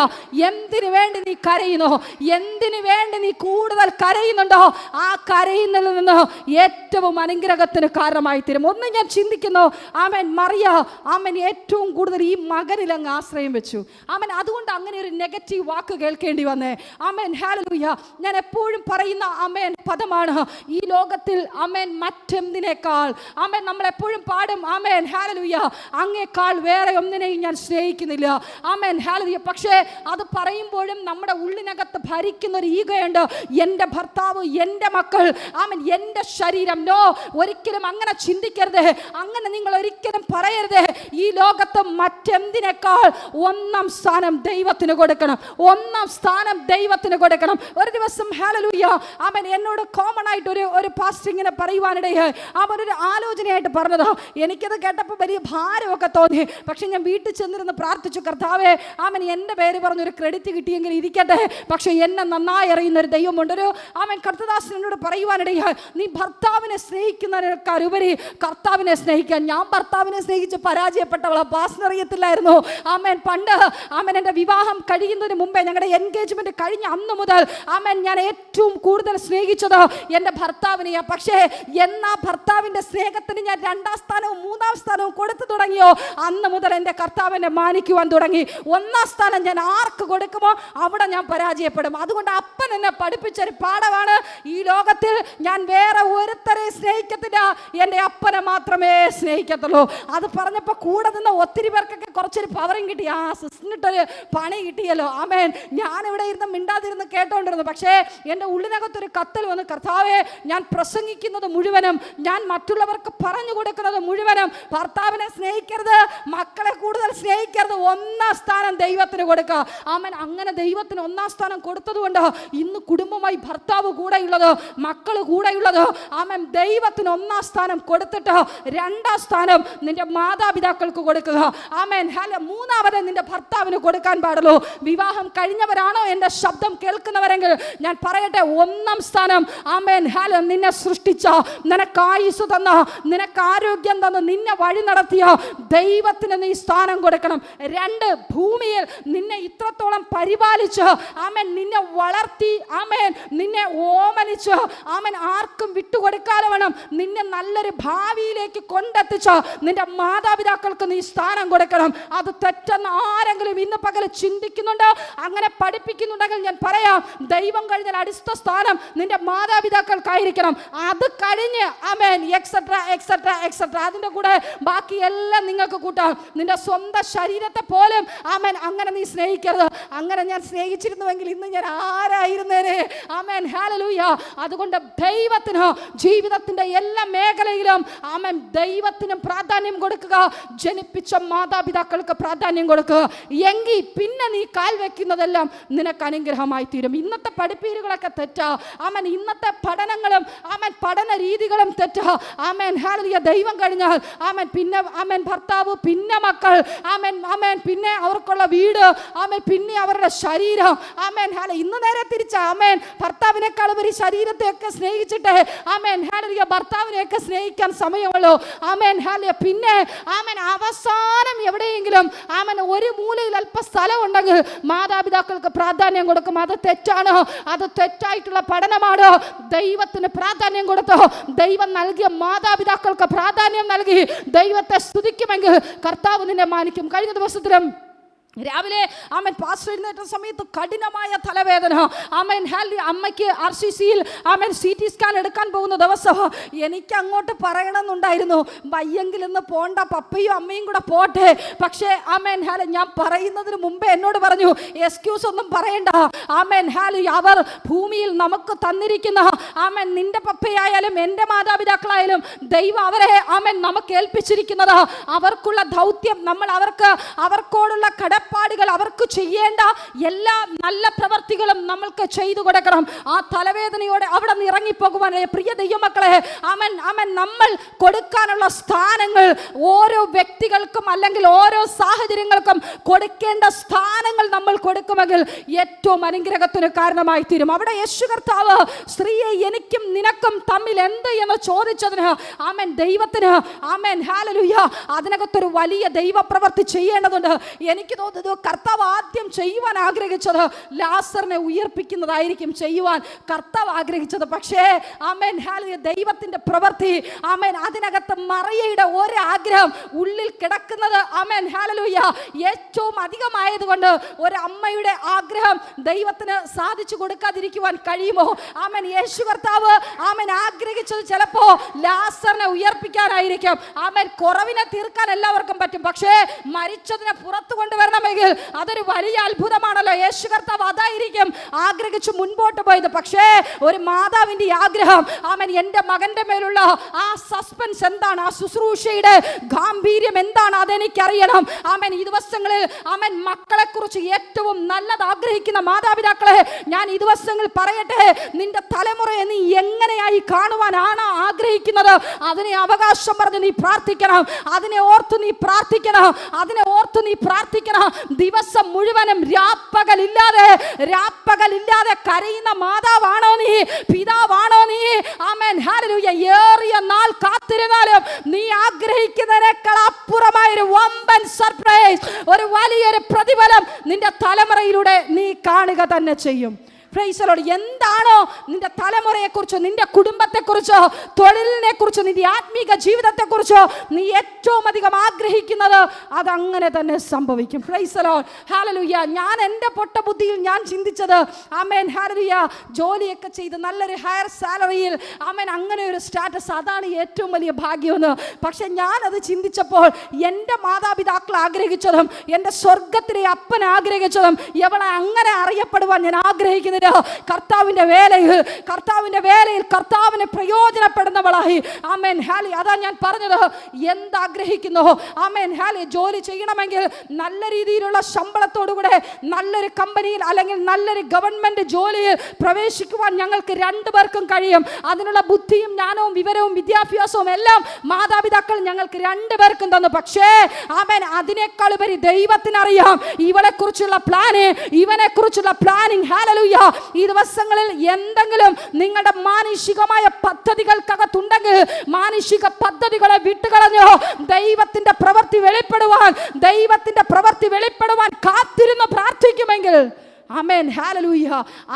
Speaker 1: എന്തിനു വേണ്ടി നീ കരയുന്നോ, എന്തിനു വേണ്ടി നീ കൂടുതൽ കരയുന്നുണ്ടോ, ആ കരയുന്നതിൽ നിന്ന് ഏറ്റവും അനുഗ്രഹത്തിന് കാരണമായി തീരും. ഒന്ന് ഞാൻ ചിന്തിക്കുന്നു, ആമേൻ മറിയ ആമേൻ ഏറ്റവും കൂടുതൽ ഈ മകനിൽ അങ്ങ് ആശ്രയം വെച്ചു. ആമേൻ. അതുകൊണ്ട് അങ്ങനെ ഒരു നെഗറ്റീവ് വാക്ക് കേൾക്കേണ്ടി വന്നേ. Amen hallelujah. ഞാൻ എപ്പോഴും പറയുന്ന ആമേൻ പദമാണ്, ഈ ലോകത്തിൽ ആമേൻ മറ്റെന്തിനേക്കാൾ ആമേൻ നമ്മൾ എപ്പോഴും പാടും ആമേൻ ഹല്ലേലൂയ, അങ്ങേക്കാൾ വേറെ ഒന്നിനെയും ഞാൻ സ്നേഹിക്കുന്നില്ല. Amen hallelujah. പക്ഷേ അത് പറയുമ്പോഴും നമ്മുടെ ഉള്ളിനകത്ത് ഭരിക്കുന്ന ഒരു ഈഗോയുണ്ട്. എൻ്റെ ഭർത്താവ്, എൻ്റെ മക്കൾ, ആമേൻ എൻ്റെ ശരീരം. നോ, ഒരിക്കലും അങ്ങനെ ചിന്തിക്കരുത്, അങ്ങനെ നിങ്ങൾ ഒരിക്കലും പറയരുത്. ഈ ലോകത്ത് മറ്റെന്തിനേക്കാൾ ഒന്നാം സ്ഥാനം ദൈവത്തിന് കൊടുക്കണം, ഒന്നാം സ്ഥാനം ദൈവത്തിന് കൊടുക്കണം. ഒരു ദിവസം ഹല്ലേലൂയ ആമേൻ എന്നോട് കോമൺ ആയിട്ട് ഒരു പാസ്റ്റർ ഇങ്ങനെ പറയുവാനിടയായി. അവൻ ഒരു ആലോചനയായിട്ട് പറഞ്ഞത്, എനിക്കത് കേട്ടപ്പോൾ വലിയ ഭാരമൊക്കെ തോന്നി. പക്ഷെ ഞാൻ വീട്ടിൽ ചെന്നിരുന്ന് പ്രാർത്ഥിച്ചു, കർത്താവേ ആമൻ എൻ്റെ പേര് പറഞ്ഞൊരു ക്രെഡിറ്റ് കിട്ടിയെങ്കിൽ ഇരിക്കട്ടെ, പക്ഷെ എന്നെ നന്നായി അറിയുന്ന ഒരു ദൈവമുണ്ട്. ഒരു ആമൻ കർത്തദാസൻ എന്നോട് പറയുവാനിടയായി, നീ ഭർത്താവിനെ സ്നേഹിക്കുന്നതിനേക്കാളുപരി കർത്താവിനെ സ്നേഹിക്കാൻ. ഞാൻ ഭർത്താവിനെ സ്നേഹിച്ച് പരാജയപ്പെട്ടവളാ, പാസ്റ്റർ അറിയത്തില്ലായിരുന്നു. ആമൻ പണ്ട് ആമൻ എൻ്റെ വിവാഹം കഴിയുന്നതിന് മുമ്പേ, ഞങ്ങളുടെ എൻഗേജ്മെന്റ് കഴിഞ്ഞ അന്ന് മുതൽ ആമൻ ഞാൻ ഏറ്റവും കൂടുതൽ സ്നേഹിച്ചത് എൻ്റെ ഭർത്താവിനെയാണ്. പക്ഷേ എന്നാ ഭർത്താവിൻ്റെ സ്നേഹത്തിന് ഞാൻ 2ാം സ്ഥാനവും 3ാം സ്ഥാനവും കൊടുത്തു തുടങ്ങിയോ, അന്ന് മുതൽ എൻ്റെ കർത്താവിനെ മാനിക്കുവാൻ തുടങ്ങി. 1ാം സ്ഥാനം ഞാൻ ആർക്ക് കൊടുക്കുമോ അവിടെ ഞാൻ പരാജയപ്പെടും. അതുകൊണ്ട് അപ്പൻ എന്നെ പഠിപ്പിച്ചൊരു പാഠമാണ്, ഈ ലോകത്തിൽ ഞാൻ വേറെ ഒരുത്തരെ സ്നേഹിക്കത്തില്ല, എൻ്റെ അപ്പനെ മാത്രമേ സ്നേഹിക്കത്തുള്ളൂ. അത് പറഞ്ഞപ്പോൾ കൂടെ നിന്ന് ഒത്തിരി പേർക്കൊക്കെ കുറച്ചൊരു പവറും കിട്ടി. ആ സിസ്റ്ററിട്ടൊരു പണി കിട്ടിയല്ലോ. ആമേൻ. ഞാനിവിടെ ഇരുന്ന് മിണ്ടാതിരുന്ന് കേട്ടോണ്ടിരുന്നു. പക്ഷേ എൻ്റെ ഉള്ളിനകത്തൊരു കത്തൽ വന്ന്, കർത്താവേ ഞാൻ പ്രസംഗിക്കുന്നത് മുഴുവനും, ഞാൻ മറ്റുള്ളവർക്ക് പറഞ്ഞു കൊടുക്കുന്നത് മുഴുവനും ഭർത്താവിനെ സ്നേഹിക്കരുത്, മക്കളെ കൂടുതൽ സ്നേഹിക്കരുത്, 1ാം സ്ഥാനം ദൈവത്തിന് കൊടുക്കുക. ആമൻ. അങ്ങനെ ദൈവത്തിന് 1ാം സ്ഥാനം കൊടുത്തതുകൊണ്ട് ഇന്ന് കുടുംബമായി ഭർത്താവ് കൂടെയുള്ളത്, മക്കൾ കൂടെയുള്ളത്, ആമൻ ദൈവത്തിന് 1ാം സ്ഥാനം കൊടുത്തിട്ട് 2ാം സ്ഥാനം നിന്റെ മാതാപിതാക്കൾക്ക് കൊടുക്കുക. ആമേൻ. ഹല്ലേലൂയ. 3ാമത് നിന്റെ ഭർത്താവിന് കൊടുക്കാൻ പാടുള്ളൂ. വിവാഹം കഴിഞ്ഞവരാണോ എൻ്റെ ശബ്ദം കേൾക്കുന്നവരെങ്കിൽ ഞാൻ പറയട്ടെ, 1ാം സ്ഥാനം ആമേൻ ഹല്ലേലൂയ നിന്നെ സൃഷ്ടിച്ച, നിനക്ക് ആയുസ് തന്ന, നിനക്ക് ആരോഗ്യം തന്ന, നിന്നെ വഴി നടത്തിയ ദൈവത്തിന് നീ സ്ഥാനം കൊടുക്കണം. 2 ഭൂമിയിൽ നിന്നെ ഇത്രത്തോളം പരിപാലിച്ച് ആമേൻ നിന്നെ വളർത്തി ആമേൻ നിന്നെ ഓമനിച്ച് ആമേൻ ആർക്കും വിട്ടുകൊടുക്കാതെ വേണം നിന്നെ നല്ലൊരു ഭാവിയിലേക്ക് കൊണ്ടെത്തിച്ച് നിന്റെ മാതാപിതാക്കൾക്ക് നീ സ്ഥാനം കൊടുക്കണം. അത് തെറ്റെന്ന് ആരെങ്കിലും ഇന്ന് പകൽ ചിന്തിക്കുന്നുണ്ട്, അങ്ങനെ പഠിപ്പിക്കുന്നുണ്ടെങ്കിൽ ഞാൻ പറയാം, ദൈവം കഴിഞ്ഞാൽ അടുത്ത സ്ഥാനം നിന്റെ മാതാപിതാക്കൾക്കായിരിക്കണം. അത് കഴിഞ്ഞ് ആമേൻ എക്സെട്രാ എക്സെട്രാ എക്സെട്രാ അതിൻ്റെ കൂടെ ബാക്കി എല്ലാം നിങ്ങൾക്ക് കൂട്ടാം. നിന്റെ സ്വന്തം ശരീരത്തെ പോലും ആമേൻ അങ്ങനെ നീ സ്നേഹിക്കരുത്. അങ്ങനെ ഞാൻ സ്നേഹിച്ചിരുന്നുവെങ്കിൽ ഇന്ന് ഞാൻ ആരായിരുന്നേനെ. Amen hallelujah. അതുകൊണ്ട് ദൈവത്തിന് ജീവിതത്തിന്റെ എല്ലാ മേഖലയിലും ആമേൻ ദൈവത്തിനും പ്രാധാന്യം കൊടുക്കുക, ജനിപ്പിച്ച മാതാപിതാക്കൾക്ക് പ്രാധാന്യം കൊടുക്കുക. എങ്കിൽ പിന്നെ നീ കാൽ വെക്കുന്നതെല്ലാം നിനക്ക് അനുഗ്രഹമായി തീരും. ഇന്നത്തെ പഠിപ്പീരുകളൊക്കെ തെറ്റാ. ആമേൻ ഇന്നത്തെ പഠനങ്ങളും ആമേൻ പഠന രീതികളും തെറ്റാ. Amen hallelujah. ദൈവം കഴിഞ്ഞാൽ ആമേൻ പിന്നെ ആമേൻ ഭർത്താവ്, പിന്നെ മക്കൾ, ആമേൻ ആമേൻ പിന്നെ അവർക്കുള്ള വീട്, ആമേൻ പിന്നെ അവരുടെ ശരീരം. Amen hallelujah. ഇന്ന് നേരെ തിരിച്ചാ. ആമേൻ ഭർത്താവിനേക്കാൾ ഉപരി ശരീരത്തെയൊക്കെ സ്നേഹിച്ചിട്ട് ആമേൻ ഹല്ലേലൂയ ഭർത്താവിനെയൊക്കെ സ്നേഹിക്കാൻ സമയമുള്ളൂ. Amen hallelujah. പിന്നെ ആമേൻ അവസാനം എവിടെയെങ്കിലും ആമേൻ ഒരു മൂലയിൽ അല്പ സ്ഥലം ഉണ്ടെങ്കിൽ മാതാപിതാക്കൾക്ക് പ്രാധാന്യം കൊടുക്കും. അത് തെറ്റാണ്, അത് തെറ്റായിട്ടുള്ള പഠനമാണ്. ദൈവത്തിന് പ്രാധാന്യം കൊടുത്തോ, ദൈവം നൽകിയ മാതാപിതാക്കൾക്ക് പ്രാധാന്യം നൽകി ദൈവത്തെ സ്തുതിക്കുമെങ്കിൽ കർത്താവ് നിന്നെ മാനിക്കും. കഴിഞ്ഞ ദിവസത്തിലും രാവിലെ ആമേൻ പാസ്റ്റർ എഴുന്നേറ്റ സമയത്ത് കഠിനമായ തലവേദന. Amen hallelujah. അമ്മയ്ക്ക് RCCയിൽ ആമേൻ CT സ്കാൻ എടുക്കാൻ പോകുന്ന ദിവസം എനിക്ക് അങ്ങോട്ട് പറയണമെന്നുണ്ടായിരുന്നു, വയ്യെങ്കിൽ ഇന്ന് പോണ്ട, പപ്പയും അമ്മയും കൂടെ പോട്ടെ. പക്ഷേ ആമേൻ ഹല്ലേലൂയ ഞാൻ പറയുന്നതിന് മുമ്പേ എന്നോട് പറഞ്ഞു, എക്സ്ക്യൂസ് ഒന്നും പറയണ്ട. Amen hallelujah. അവർ ഭൂമിയിൽ നമുക്ക് തന്നിരിക്കുന്ന ആമേൻ നിന്റെ പപ്പയായാലും എൻ്റെ മാതാപിതാക്കളായാലും ദൈവം അവരെ ആമേൻ നമുക്ക് ഏൽപ്പിച്ചിരിക്കുന്നത്, അവർക്കുള്ള ദൗത്യം നമ്മൾ അവർക്കോടുള്ള കടപ്പാടുകൾ, അവർക്ക് ചെയ്യേണ്ട എല്ലാ നല്ല പ്രവർത്തികളും നമ്മൾക്ക് ചെയ്തു കൊടുക്കണം. ആ തലവേദനയോടെ അവിടെ നിന്ന് ഇറങ്ങിപ്പോകുവാൻ പ്രിയ ദൈവമക്കളെ, ആമേൻ ആമേൻ നമ്മൾ കൊടുക്കാനുള്ള സ്ഥാനങ്ങൾ ഓരോ വ്യക്തികൾക്കും അല്ലെങ്കിൽ ഓരോ സാഹചര്യങ്ങൾക്കും കൊടുക്കേണ്ട സ്ഥാനങ്ങൾ നമ്മൾ കൊടുക്കുമെങ്കിൽ ഏറ്റവും അനുഗ്രഹത്തിന് കാരണമായി തീരും. അവിടെ യേശു കർത്താവ് സ്ത്രീയെ എനിക്കും നിനക്കും തമ്മിൽ എന്ത് എന്ന് ചോദിച്ചതിന് ആമേൻ ദൈവത്തിന് ആമേൻ ഹല്ലേലൂയ അതിനകത്തൊരു വലിയ ദൈവപ്രവൃത്തി ചെയ്യേണ്ടതുണ്ട്. എനിക്ക് തോന്നുന്നു കർത്താവ് ആദ്യം ചെയ്യുവാൻ ആഗ്രഹിച്ചത് ലാസറിനെ ഉയർപ്പിക്കുന്നതായിരിക്കും ചെയ്യുവാൻ കർത്താവ് ആഗ്രഹിച്ചത്. പക്ഷേ ആമേൻ ഹല്ലേലൂയ ദൈവത്തിന്റെ പ്രവൃത്തി ആമേൻ അതിനകത്ത് മറിയയുടെ ഒരു ആഗ്രഹം ഉള്ളിൽ കിടക്കുന്നത് ആമേൻ ഹല്ലേലൂയ ഏറ്റവും അധികമായതുകൊണ്ട് ഒരു അമ്മയുടെ ആഗ്രഹം ദൈവത്തിന് സാധിച്ചു കൊടുക്കാതിരിക്കുവാൻ കഴിയുമോ? ആമേൻ യേശു കർത്താവ് ആമേൻ ആഗ്രഹിച്ചത് ചിലപ്പോ ലാസറിനെ ഉയർപ്പിക്കാനായിരിക്കും. ആമേൻ കുറവിനെ തീർക്കാൻ എല്ലാവർക്കും പറ്റും, പക്ഷേ മരിച്ചതിനെ പുറത്തു കൊണ്ടുവരണമെങ്കിൽ അതൊരു വലിയ അത്ഭുതമാണല്ലോ. യേശു കർത്താവ് അതായിരിക്കും ആഗ്രഹിച്ച് മുൻപോട്ട് പോയത്. പക്ഷേ ഒരു മാതാവിന്റെ ആഗ്രഹം ആമേൻ എൻ്റെ മകന്റെ മേലുള്ള ആ സസ്പെൻസ് എന്താണ്, ആ ശുശ്രൂഷയുടെ ഗാംഭീര്യം എന്താണ്, അതെനിക്കറിയണം. ആമേൻ ഈ ദിവസങ്ങളിൽ ആമേൻ മക്കളെ കുറിച്ച് ഏറ്റവും നല്ലത് ആഗ്രഹിക്കുന്ന മാതാപിതാക്കളെ ഞാൻ ഈ ദിവസങ്ങളിൽ പറയട്ടെ, നിന്റെ തലമുറയെ നീ എങ്ങനെയായി കാണുവാനാണ് ആഗ്രഹിക്കുന്നത് അതിനെ അവകാശം പറഞ്ഞ് നീ പ്രാർത്ഥിക്കണം. അതിനെ ഓർത്ത് നീ പ്രാർത്ഥിക്കണം. അതിനെ ഓർത്ത് നീ പ്രാർത്ഥിക്കണം. ദിവസം മുഴുവനും രാപ്പകലില്ലാതെ കരയുന്ന മാതാവാണോ നീ, പിതാവാണോ നീ? Amen hallelujah. ഏറിയ നാൾ കാത്തിരുന്നാലും നീ ആഗ്രഹിക്കുന്നതിനേക്കാൾ അപ്പുറമായൊരു വമ്പൻ സർപ്രൈസ്, ഒരു വലിയൊരു പ്രതിഫലം നിന്റെ തലമുറയിലൂടെ നീ കാണുക തന്നെ ചെയ്യും. Praise the Lord. എന്താണോ നിന്റെ തലമുറയെക്കുറിച്ചോ നിന്റെ കുടുംബത്തെക്കുറിച്ചോ തൊഴിലിനെക്കുറിച്ചോ നിന്റെ ആത്മീക ജീവിതത്തെക്കുറിച്ചോ നീ ഏറ്റവും അധികം ആഗ്രഹിക്കുന്നത് അതങ്ങനെ തന്നെ സംഭവിക്കും. Price the lord. ഹല്ലേലൂയ. ഞാൻ എൻ്റെ പൊട്ട ബുദ്ധിയിൽ ഞാൻ ചിന്തിച്ചത് ആമേൻ ഹല്ലേലൂയ ജോലിയൊക്കെ ചെയ്ത് നല്ലൊരു ഹയർ സാലറിയിൽ ആമേൻ അങ്ങനെ ഒരു സ്റ്റാറ്റസ്, അതാണ് ഏറ്റവും വലിയ ഭാഗ്യമെന്ന്. പക്ഷെ ഞാനത് ചിന്തിച്ചപ്പോൾ എൻ്റെ മാതാപിതാക്കൾ ആഗ്രഹിച്ചതും എൻ്റെ സ്വർഗത്തിലെ അപ്പൻ ആഗ്രഹിച്ചതും എവളെ അങ്ങനെ അറിയപ്പെടുവാൻ ഞാൻ ആഗ്രഹിക്കുന്നില്ല. കർത്താവിന്റെ വേലയിൽ കർത്താവിന് പ്രയോജനപ്പെടുന്നവളായി ആമേൻ ഹല്ലേലൂയ. അതാ ഞാൻ പറഞ്ഞത്, എന്താഗ്രഹിക്കുന്നു ആമേൻ ഹല്ലേലൂയ ജോലി ചെയ്യണമെങ്കിൽ നല്ല രീതിയിലുള്ള ശമ്പളത്തോടുകൂടെ നല്ലൊരു കമ്പനിയിൽ അല്ലെങ്കിൽ നല്ലൊരു ഗവൺമെന്റ് ജോലിയിൽ പ്രവേശിക്കുവാൻ ഞങ്ങൾക്ക് രണ്ടുപേർക്കും കഴിയും. അതിനുള്ള ബുദ്ധിയും ജ്ഞാനവും വിവരവും വിദ്യാഭ്യാസവും എല്ലാം മാതാപിതാക്കൾ ഞങ്ങൾക്ക് രണ്ടുപേർക്കും തന്നു. പക്ഷേ ആമേൻ അതിനേക്കാൾ ഉപരി ദൈവത്തിനറിയാം ഇവളെ കുറിച്ചുള്ള പ്ലാന്, ഇവനെ കുറിച്ചുള്ള പ്ലാനിങ് ഹല്ലേലൂയ ഈ ദിവസങ്ങളിൽ എന്തെങ്കിലും നിങ്ങളുടെ മാനുഷികമായ പദ്ധതികൾക്കകത്തുണ്ടെങ്കിൽ മാനുഷിക പദ്ധതികളെ വിട്ടുകളഞ്ഞോ. ദൈവത്തിന്റെ പ്രവൃത്തി വെളിപ്പെടുവാൻ കാത്തിരുന്ന് പ്രാർത്ഥിക്കുമെങ്കിൽ ആമേൻ, ഹല്ലേലൂയ,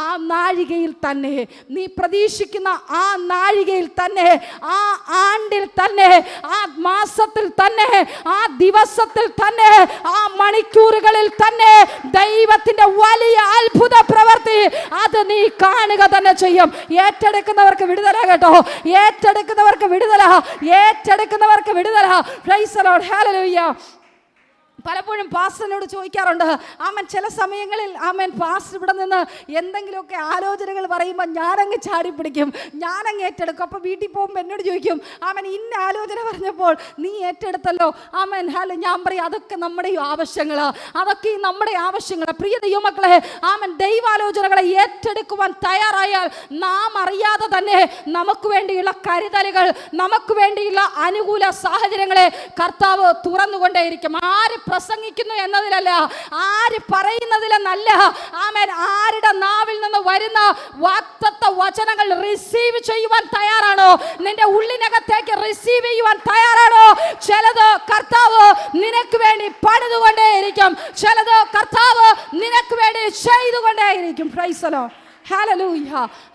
Speaker 1: ആ നാഴികയിൽ തന്നെ, നീ പ്രതീക്ഷിക്കുന്ന ആ നാഴികയിൽ തന്നെ, ആ ആണ്ടിൽ തന്നെ, ആ മാസത്തിൽ തന്നെ, ആ ദിവസത്തിൽ തന്നെ, ആ മണിക്കൂറുകളിൽ തന്നെ ദൈവത്തിന്റെ വലിയ അത്ഭുത പ്രവൃത്തി അത് നീ കാണുക തന്നെ ചെയ്യും. ഏറ്റെടുക്കുന്നവർക്ക് വിടുതല കേട്ടോ, ഏറ്റെടുക്കുന്നവർക്ക് വിടുതല. പ്രൈസ് ദി ലോർഡ്, ഹല്ലേലൂയ. പലപ്പോഴും പാസ്റ്ററിനോട് ചോദിക്കാറുണ്ട്, ആമൻ ചില സമയങ്ങളിൽ ആമൻ പാസ്റ്റർ ഇവിടെ നിന്ന് എന്തെങ്കിലുമൊക്കെ ആലോചനകൾ പറയുമ്പോൾ ഞാനങ്ങ് ചാടിപ്പിടിക്കും, ഞാനങ്ങ് ഏറ്റെടുക്കും. അപ്പോൾ വീട്ടിൽ പോകുമ്പോൾ എന്നോട് ചോദിക്കും, ആമൻ ഇന്ന ആലോചന പറഞ്ഞപ്പോൾ നീ ഏറ്റെടുത്തല്ലോ. ആമൻ ഹല്ലേലൂയ. ഞാൻ പറയും, അതൊക്കെ നമ്മുടെ ആവശ്യങ്ങളാണ്. പ്രിയ ദൈവമക്കളെ, ആമൻ ദൈവാലോചനകളെ ഏറ്റെടുക്കുവാൻ തയ്യാറായാൽ നാം അറിയാതെ തന്നെ നമുക്ക് വേണ്ടിയുള്ള കരുതലുകൾ, നമുക്ക് വേണ്ടിയുള്ള അനുകൂല സാഹചര്യങ്ങളെ കർത്താവ് തുറന്നുകൊണ്ടേയിരിക്കും. ആര് പ്രസംഗിക്കുന്നു എന്നതിലല്ല, ആര് പറയുന്നതിലെന്നല്ല, ആമേൻ, ആരുടെ നാവിൽ നിന്ന് വരുന്ന വാഗ്ദത്ത വചനങ്ങൾ റിസീവ് ചെയ്യുവാൻ തയ്യാറാണോ? നിന്റെ ഉള്ളിനകത്തേക്ക് റിസീവ് ചെയ്യുവാൻ തയ്യാറാണോ? ചിലത് കർത്താവ് നിനക്ക് വേണ്ടി പണിതുകൊണ്ടേയിരിക്കും, ചിലത് കർത്താവ് നിനക്ക് വേണ്ടി ചെയ്തുകൊണ്ടേയിരിക്കും. പ്രൈസ് ദി ലോർഡ്, ഹല്ലേലൂയ.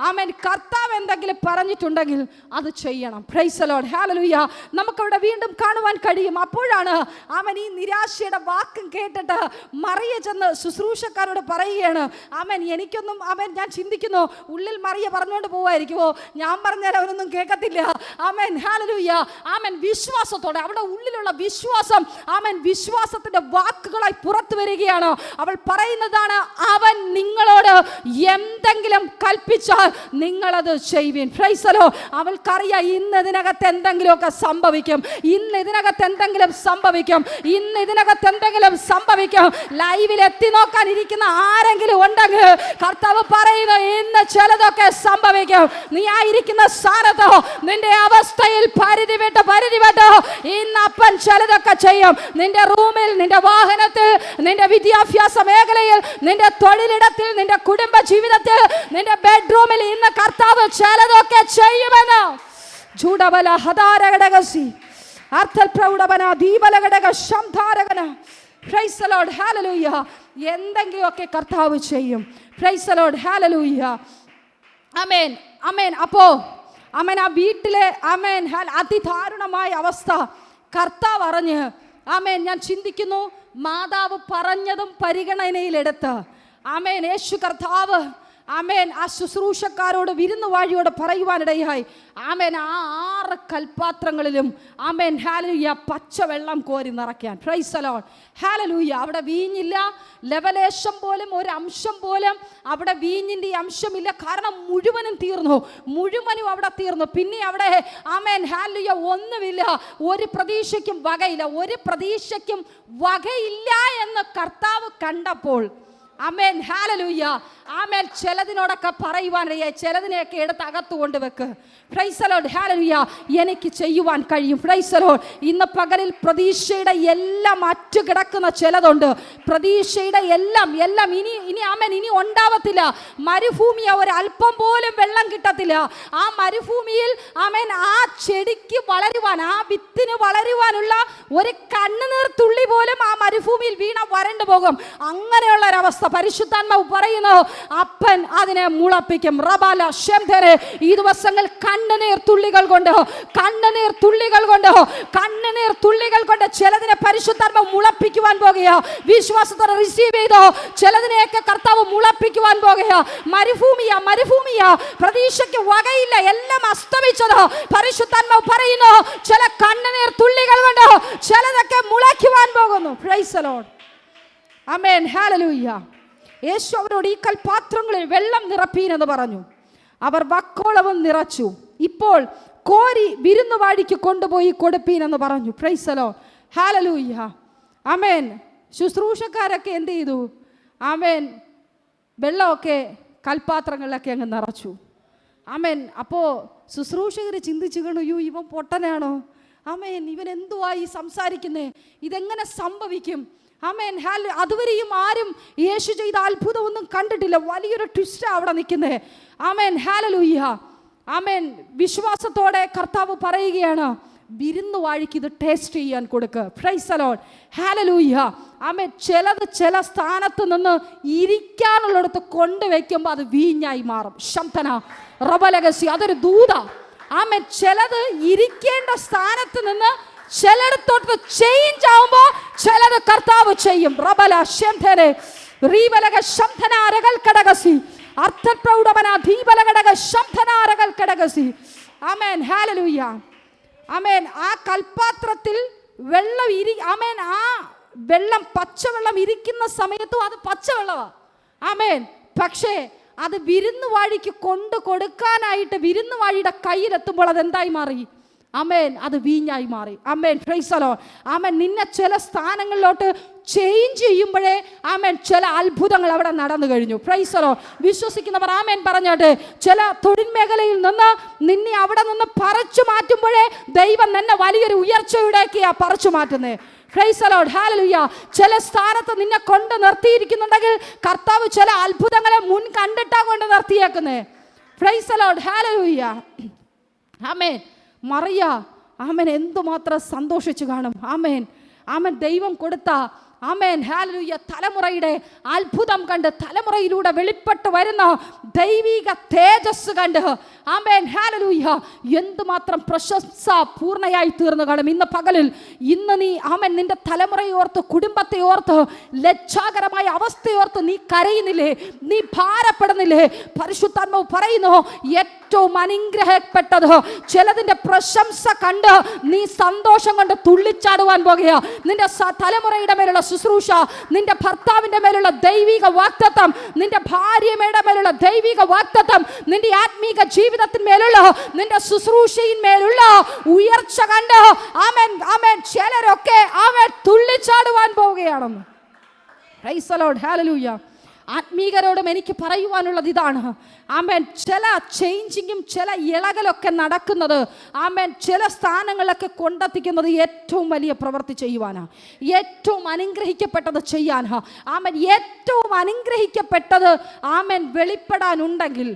Speaker 1: ആമേൻ. കർത്താവ് എന്തെങ്കിലും പറഞ്ഞിട്ടുണ്ടെങ്കിൽ അത് ചെയ്യണം. പ്രൈസ് ദി ലോർഡ്, ഹല്ലേലൂയ. നമുക്കവിടെ വീണ്ടും കാണുവാൻ കഴിയും. അപ്പോഴാണ് ആമേൻ ഈ നിരാശയുടെ വാക്കും കേട്ടിട്ട് മറിയ ചെന്ന് ശുശ്രൂഷക്കാരോട് പറയുകയാണ്, ആമേൻ എനിക്കൊന്നും, ആമേൻ ഞാൻ ചിന്തിക്കുന്നു ഉള്ളിൽ മറിയ പറഞ്ഞുകൊണ്ട് പോവായിരിക്കുമോ, ഞാൻ പറഞ്ഞാൽ അവരൊന്നും കേൾക്കത്തില്ല. ആമേൻ, ഹല്ലേലൂയ. ആമേൻ, വിശ്വാസത്തോടെ അവിടെ ഉള്ളിലുള്ള വിശ്വാസം, ആമേൻ, വിശ്വാസത്തിന്റെ വാക്കുകളായി പുറത്തു വരികയാണ്. അവൾ പറയുന്നതാണ്, അവൻ നിങ്ങളോട് എന്തെങ്കിലും കൽപ്പിച്ചാൽ നിങ്ങളത് ചെയ്യുവിൻ. Price the Lord. അവൾക്കറിയാം ഇന്ന് ഇതിനകത്ത് എന്തെങ്കിലുമൊക്കെ സംഭവിക്കും, ഇന്ന് ഇതിനകത്ത് എന്തെങ്കിലും സംഭവിക്കും. ലൈവിൽ എത്തി നോക്കാൻ ഇരിക്കുന്ന ആരെങ്കിലും ഉണ്ടെങ്കിൽ കർത്താവ് പറയുന്നു, ഇന്ന് ചിലതൊക്കെ സംഭവിക്കും. നീ ആയിരിക്കുന്ന സ്ഥാനത്തോ നിന്റെ അവസ്ഥയിൽ പരിധി വിട്ടോ ഇന്ന് അപ്പൻ ചിലതൊക്കെ ചെയ്യും. നിന്റെ റൂമിൽ, നിന്റെ വാഹനത്തിൽ, നിന്റെ വിദ്യാഭ്യാസ മേഖലയിൽ, നിന്റെ തൊഴിലിടത്തിൽ, നിന്റെ കുടുംബ ജീവിതത്തിൽ, നിന്റെ ബെഡ്റൂമിൽ ഇന്ന് കർത്താവ് ചിലതൊക്കെ ചെയ്യുമെന്ന്. ജൂഡബല ഹദാരഘടകസി അർത്ഥൽ പ്രൗഢവന ദീപലഘടക ശംധാരകന. പ്രൈസ് ദി ലോർഡ്, ഹല്ലേലൂയ. എന്തെങ്കിലുമൊക്കെ കർത്താവ് ചെയ്യും. പ്രൈസ് ദി ലോർഡ്, ഹല്ലേലൂയ. ആമേൻ, ആമേൻ. അപ്പോ ആമേൻ ആ വീട്ടിലെ ആമേൻ അതിദാരുണമായ അവസ്ഥ കർത്താവ് അറിഞ്ഞ്, ആമേൻ, ഞാൻ ചിന്തിക്കുന്നു മാതാവ് പറഞ്ഞതും പരിഗണനയിലെടുത്ത്, ആമേൻ, യേശു കർത്താവ്, ആമേൻ, ആ ശുശ്രൂഷക്കാരോട് വിരുന്നുവാഴിയോട് പറയുവാനിടയായി, ആമേൻ, ആ 6 കൽപാത്രങ്ങളിലും, ആമേൻ, ഹല്ലേലൂയ, പച്ചവെള്ളം കോരി നിറയ്ക്കാൻ. Price the lord, hallelujah. അവിടെ വീഞ്ഞില്ല, ലവലേശം പോലും, ഒരു അംശം പോലും അവിടെ വീഞ്ഞിൻ്റെ അംശമില്ല. കാരണം മുഴുവനും അവിടെ തീർന്നു. പിന്നെ അവിടെ, ആമേൻ, ഹല്ലേലൂയ, ഒന്നുമില്ല. ഒരു പ്രതീക്ഷയ്ക്കും വകയില്ല എന്ന് കർത്താവ് കണ്ടപ്പോൾ, ആമേൻ, ഹല്ലേലൂയ, ആമേൻ, ചിലതിനോടൊക്കെ പറയുവാനിടയായി, ചിലതിനെയൊക്കെ എടുത്ത് അകത്ത് കൊണ്ടുവെക്ക്. പ്രൈസ് ദി ലോർഡ്, ഹല്ലേലൂയ. എനിക്ക് ചെയ്യുവാൻ കഴിയും. Praise the lord. ഇന്ന് പകലിൽ പ്രതീക്ഷയുടെ എല്ലാം അറ്റുകിടക്കുന്ന ചിലതുണ്ട്. പ്രതീക്ഷയുടെ എല്ലാം ഇനി ആമേൻ, ഇനി ഉണ്ടാവത്തില്ല. മരുഭൂമിയ, ഒരു അല്പം പോലും വെള്ളം കിട്ടത്തില്ല. ആ മരുഭൂമിയിൽ, ആമേൻ, ആ ചെടിക്ക് വളരുവാൻ, ആ വിത്തിന് വളരുവാനുള്ള ഒരു കണ്ണുനീർ തുള്ളി പോലും ആ മരുഭൂമിയിൽ വീണ വരണ്ടു പോകും. അങ്ങനെയുള്ള ഒരവസ്ഥ പരിശുദ്ധാത്മാവ് പറയുന്നു, അപ്പൻ അതിനെ മുളപ്പിക്കും. റബാല ശംധരെ. ഈ ദിവസങ്ങൾ കണ്ണുനീർ തുള്ളികൾ കൊണ്ട് ചിലതിനെ പരിശുദ്ധാത്മാവ് മുളപ്പിക്കുവാൻ പോകുക. വിശ്വാസത്തോടെ റിസീവ് ചെയ്തോ. ചിലതിനെയൊക്കെ കർത്താവ് മുളപ്പിക്കുവാൻ പോകുക. മരുഭൂമിയ, പ്രതീക്ഷയ്ക്ക് വകയില്ല, എല്ലാം അസ്തമിച്ചത്. പരിശുദ്ധാത്മാവ് പറയുന്നു, ചില കണ്ണുനീർ തുള്ളികൾ കൊണ്ട് ചിലതൊക്കെ മുളയ്ക്കുവാൻ പോകുന്നു. പ്രൈസ് ദി ലോർഡ്, ആമേൻ, ഹല്ലേലൂയ. യേശു അവരോട് ഈ കൽപാത്രങ്ങളിൽ വെള്ളം നിറപ്പീനെന്ന് പറഞ്ഞു. അവർ വക്കോളവും നിറച്ചു. ഇപ്പോൾ കോരി വിരുന്നുവാഴിക്ക് കൊണ്ടുപോയി കൊടുപ്പീനെന്ന് പറഞ്ഞു. പ്രൈസ് ദി ലോർഡ്, ഹല്ലേലൂയ, ആമേൻ. ശുശ്രൂഷക്കാരൊക്കെ എന്ത് ചെയ്തു? ആമേൻ, വെള്ളമൊക്കെ കൽപാത്രങ്ങളിലൊക്കെ അങ്ങ് നിറച്ചു. ആമേൻ. അപ്പോൾ ശുശ്രൂഷകർ ചിന്തിച്ചു കാണു, യോ ഇവൻ പൊട്ടനാണോ? ആമേൻ, ഇവൻ എന്തുവായി സംസാരിക്കുന്നേ? ഇതെങ്ങനെ സംഭവിക്കും? ആമേൻ. അതുവരെയും ആരും യേശു ചെയ്ത അത്ഭുതമൊന്നും കണ്ടിട്ടില്ല. വലിയൊരു ട്വിസ്റ്റാണ് അവിടെ നിൽക്കുന്നത്. ആമേൻ. ഹല്ലേലൂയ. ആമേൻ. വിശ്വാസത്തോടെ കർത്താവ് പറയുകയാണ്, വിരുന്നുവാഴിക്ക് ഇത് ടേസ്റ്റ് ചെയ്യാൻ കൊടുക്കുക. Price the lord. ഹല്ലേലൂയ. ആമേൻ. ചില സ്ഥാനത്ത് നിന്ന് ഇരിക്കാനുള്ളിടത്ത് കൊണ്ടുവയ്ക്കുമ്പോൾ അത് വീഞ്ഞായി മാറും. ശംതന റബലഗസി, അതൊരു ദൂത. ആമേൻ. ചിലത് ഇരിക്കേണ്ട സ്ഥാനത്ത് നിന്ന് ചിലടത്തോട്ട് ചേഞ്ച് ആവുമ്പോ ചിലത് കർത്താവ് ചെയ്യും. റബല ശംതനെ റീബലഗ ശംതനാരകൾ കടകസി അർത്ഥപ്രൗഢമന ദീപലകടക ശംതനാരകൾ കടകസി. ആമേൻ. ഹല്ലേലൂയ. ആമേൻ. ആ കൽപാത്രത്തിൽ വെള്ളം ആമേൻ. ആ വെള്ളം പച്ചവെള്ളം ഇരിക്കുന്ന സമയത്തും അത് പച്ചവെള്ളമാണ്. ആമേൻ. പക്ഷേ അത് വിരുന്നുവാഴിക്ക് കൊണ്ടു കൊടുക്കാനായിട്ട് വിരുന്നുവാഴിയുടെ കയ്യിലെത്തുമ്പോൾ അത് എന്തായി മാറി? ആമേൻ. അത് വീഞ്ഞായി മാറി. ആമേൻ. Praise the lord. ആമേൻ. നിന്നെ ചില സ്ഥാനങ്ങളിലോട്ട് ചേഞ്ച് ചെയ്യുമ്പോഴേ ആമേൻ ചില അത്ഭുതങ്ങൾ അവിടെ നടന്നു കഴിഞ്ഞു. Price the Lord. വിശ്വസിക്കുന്നവർ ആമേൻ പറഞ്ഞോട്ടെ. ചില തൊഴിൽ മേഖലയിൽ നിന്ന് നിന്നെ അവിടെ നിന്ന് പറിച്ചു മാറ്റുമ്പോഴേ ദൈവം നിന്നെ വലിയൊരു ഉയർച്ചയുടേക്കാ പറിച്ചു മാറ്റുന്നത്. Price the lord. ഹല്ലേലൂയ. ചില സ്ഥാനത്ത് നിന്നെ കൊണ്ട് നിർത്തിയിരിക്കുന്നുണ്ടെങ്കിൽ കർത്താവ് ചില അത്ഭുതങ്ങളെ മുൻ കണ്ടിട്ടാ കൊണ്ട് നിർത്തിയേക്കുന്നത്. Praise the lord. ഹല്ലേലൂയ. ആമേൻ. മറിയ ആമേൻ എന്തുമാത്രം സന്തോഷിച്ചു കാണും. ആമേൻ. ആമേൻ. ദൈവം കൊടുത്ത ആമേൻ ഹല്ലേലൂയ തലമുറയുടെ അത്ഭുതം കണ്ട്, തലമുറയിലൂടെ വെളിപ്പെട്ട് വരുന്ന ദൈവിക തേജസ് കണ്ട് ആമേൻ ഹല്ലേലൂയ എന്തുമാത്രം പ്രശംസ പൂർണ്ണയായി തീർന്നു കാണും. ഇന്ന് പകലിൽ നീ ആമേൻ നിന്റെ തലമുറയെ ഓർത്ത്, കുടുംബത്തെ ഓർത്ത്, ലജ്ജാകരമായ അവസ്ഥയോർത്ത് നീ കരയുന്നില്ലേ? നീ ഭാരപ്പെടുന്നില്ലേ? പരിശുദ്ധാത്മാവ് പറയുന്നു, ഏറ്റവും അനുഗ്രഹപ്പെട്ടത് ചിലതിന്റെ പ്രശംസ കണ്ട് നീ സന്തോഷം കൊണ്ട് തുള്ളിച്ചാടുവാൻ പോകുക. നിന്റെ തലമുറയുടെ മേലുള്ള ശുശ്രൂഷ, നിന്റെ ഭർത്താവിന്റെ മേലുള്ള ദൈവിക വാഗ്ദത്തം, നിന്റെ ഭാര്യയുടെ മേലുള്ള ദൈവിക വാഗ്ദത്തം, നിന്റെ ആത്മീക ജീവിതത്തിന്മേലുള്ള, നിന്റെ ശുശ്രൂഷയിന്മേലുള്ള ഉയർച്ച കണ്ട് ആമേൻ ആമേൻ ചിലരൊക്കെ ആമേൻ തുള്ളിച്ചാടുവാൻ പോവുകയാണെന്ന്. Price the lord. ഹല്ലേലൂയ. ആത്മീകരോടും എനിക്ക് പറയുവാനുള്ളത് ഇതാണ്. ആമേൻ. ചില ചേഞ്ചിങ്ങും ചില ഇളകലൊക്കെ നടക്കുന്നത് ആമേൻ ചില സ്ഥാനങ്ങളിലൊക്കെ കൊണ്ടെത്തിക്കുന്നത് ഏറ്റവും വലിയ പ്രവൃത്തി ചെയ്യുവാനാ, ഏറ്റവും അനുഗ്രഹിക്കപ്പെട്ടത് ചെയ്യാനാ. ആമേൻ. ഏറ്റവും അനുഗ്രഹിക്കപ്പെട്ടത് ആമേൻ വെളിപ്പെടാനുണ്ടെങ്കിൽ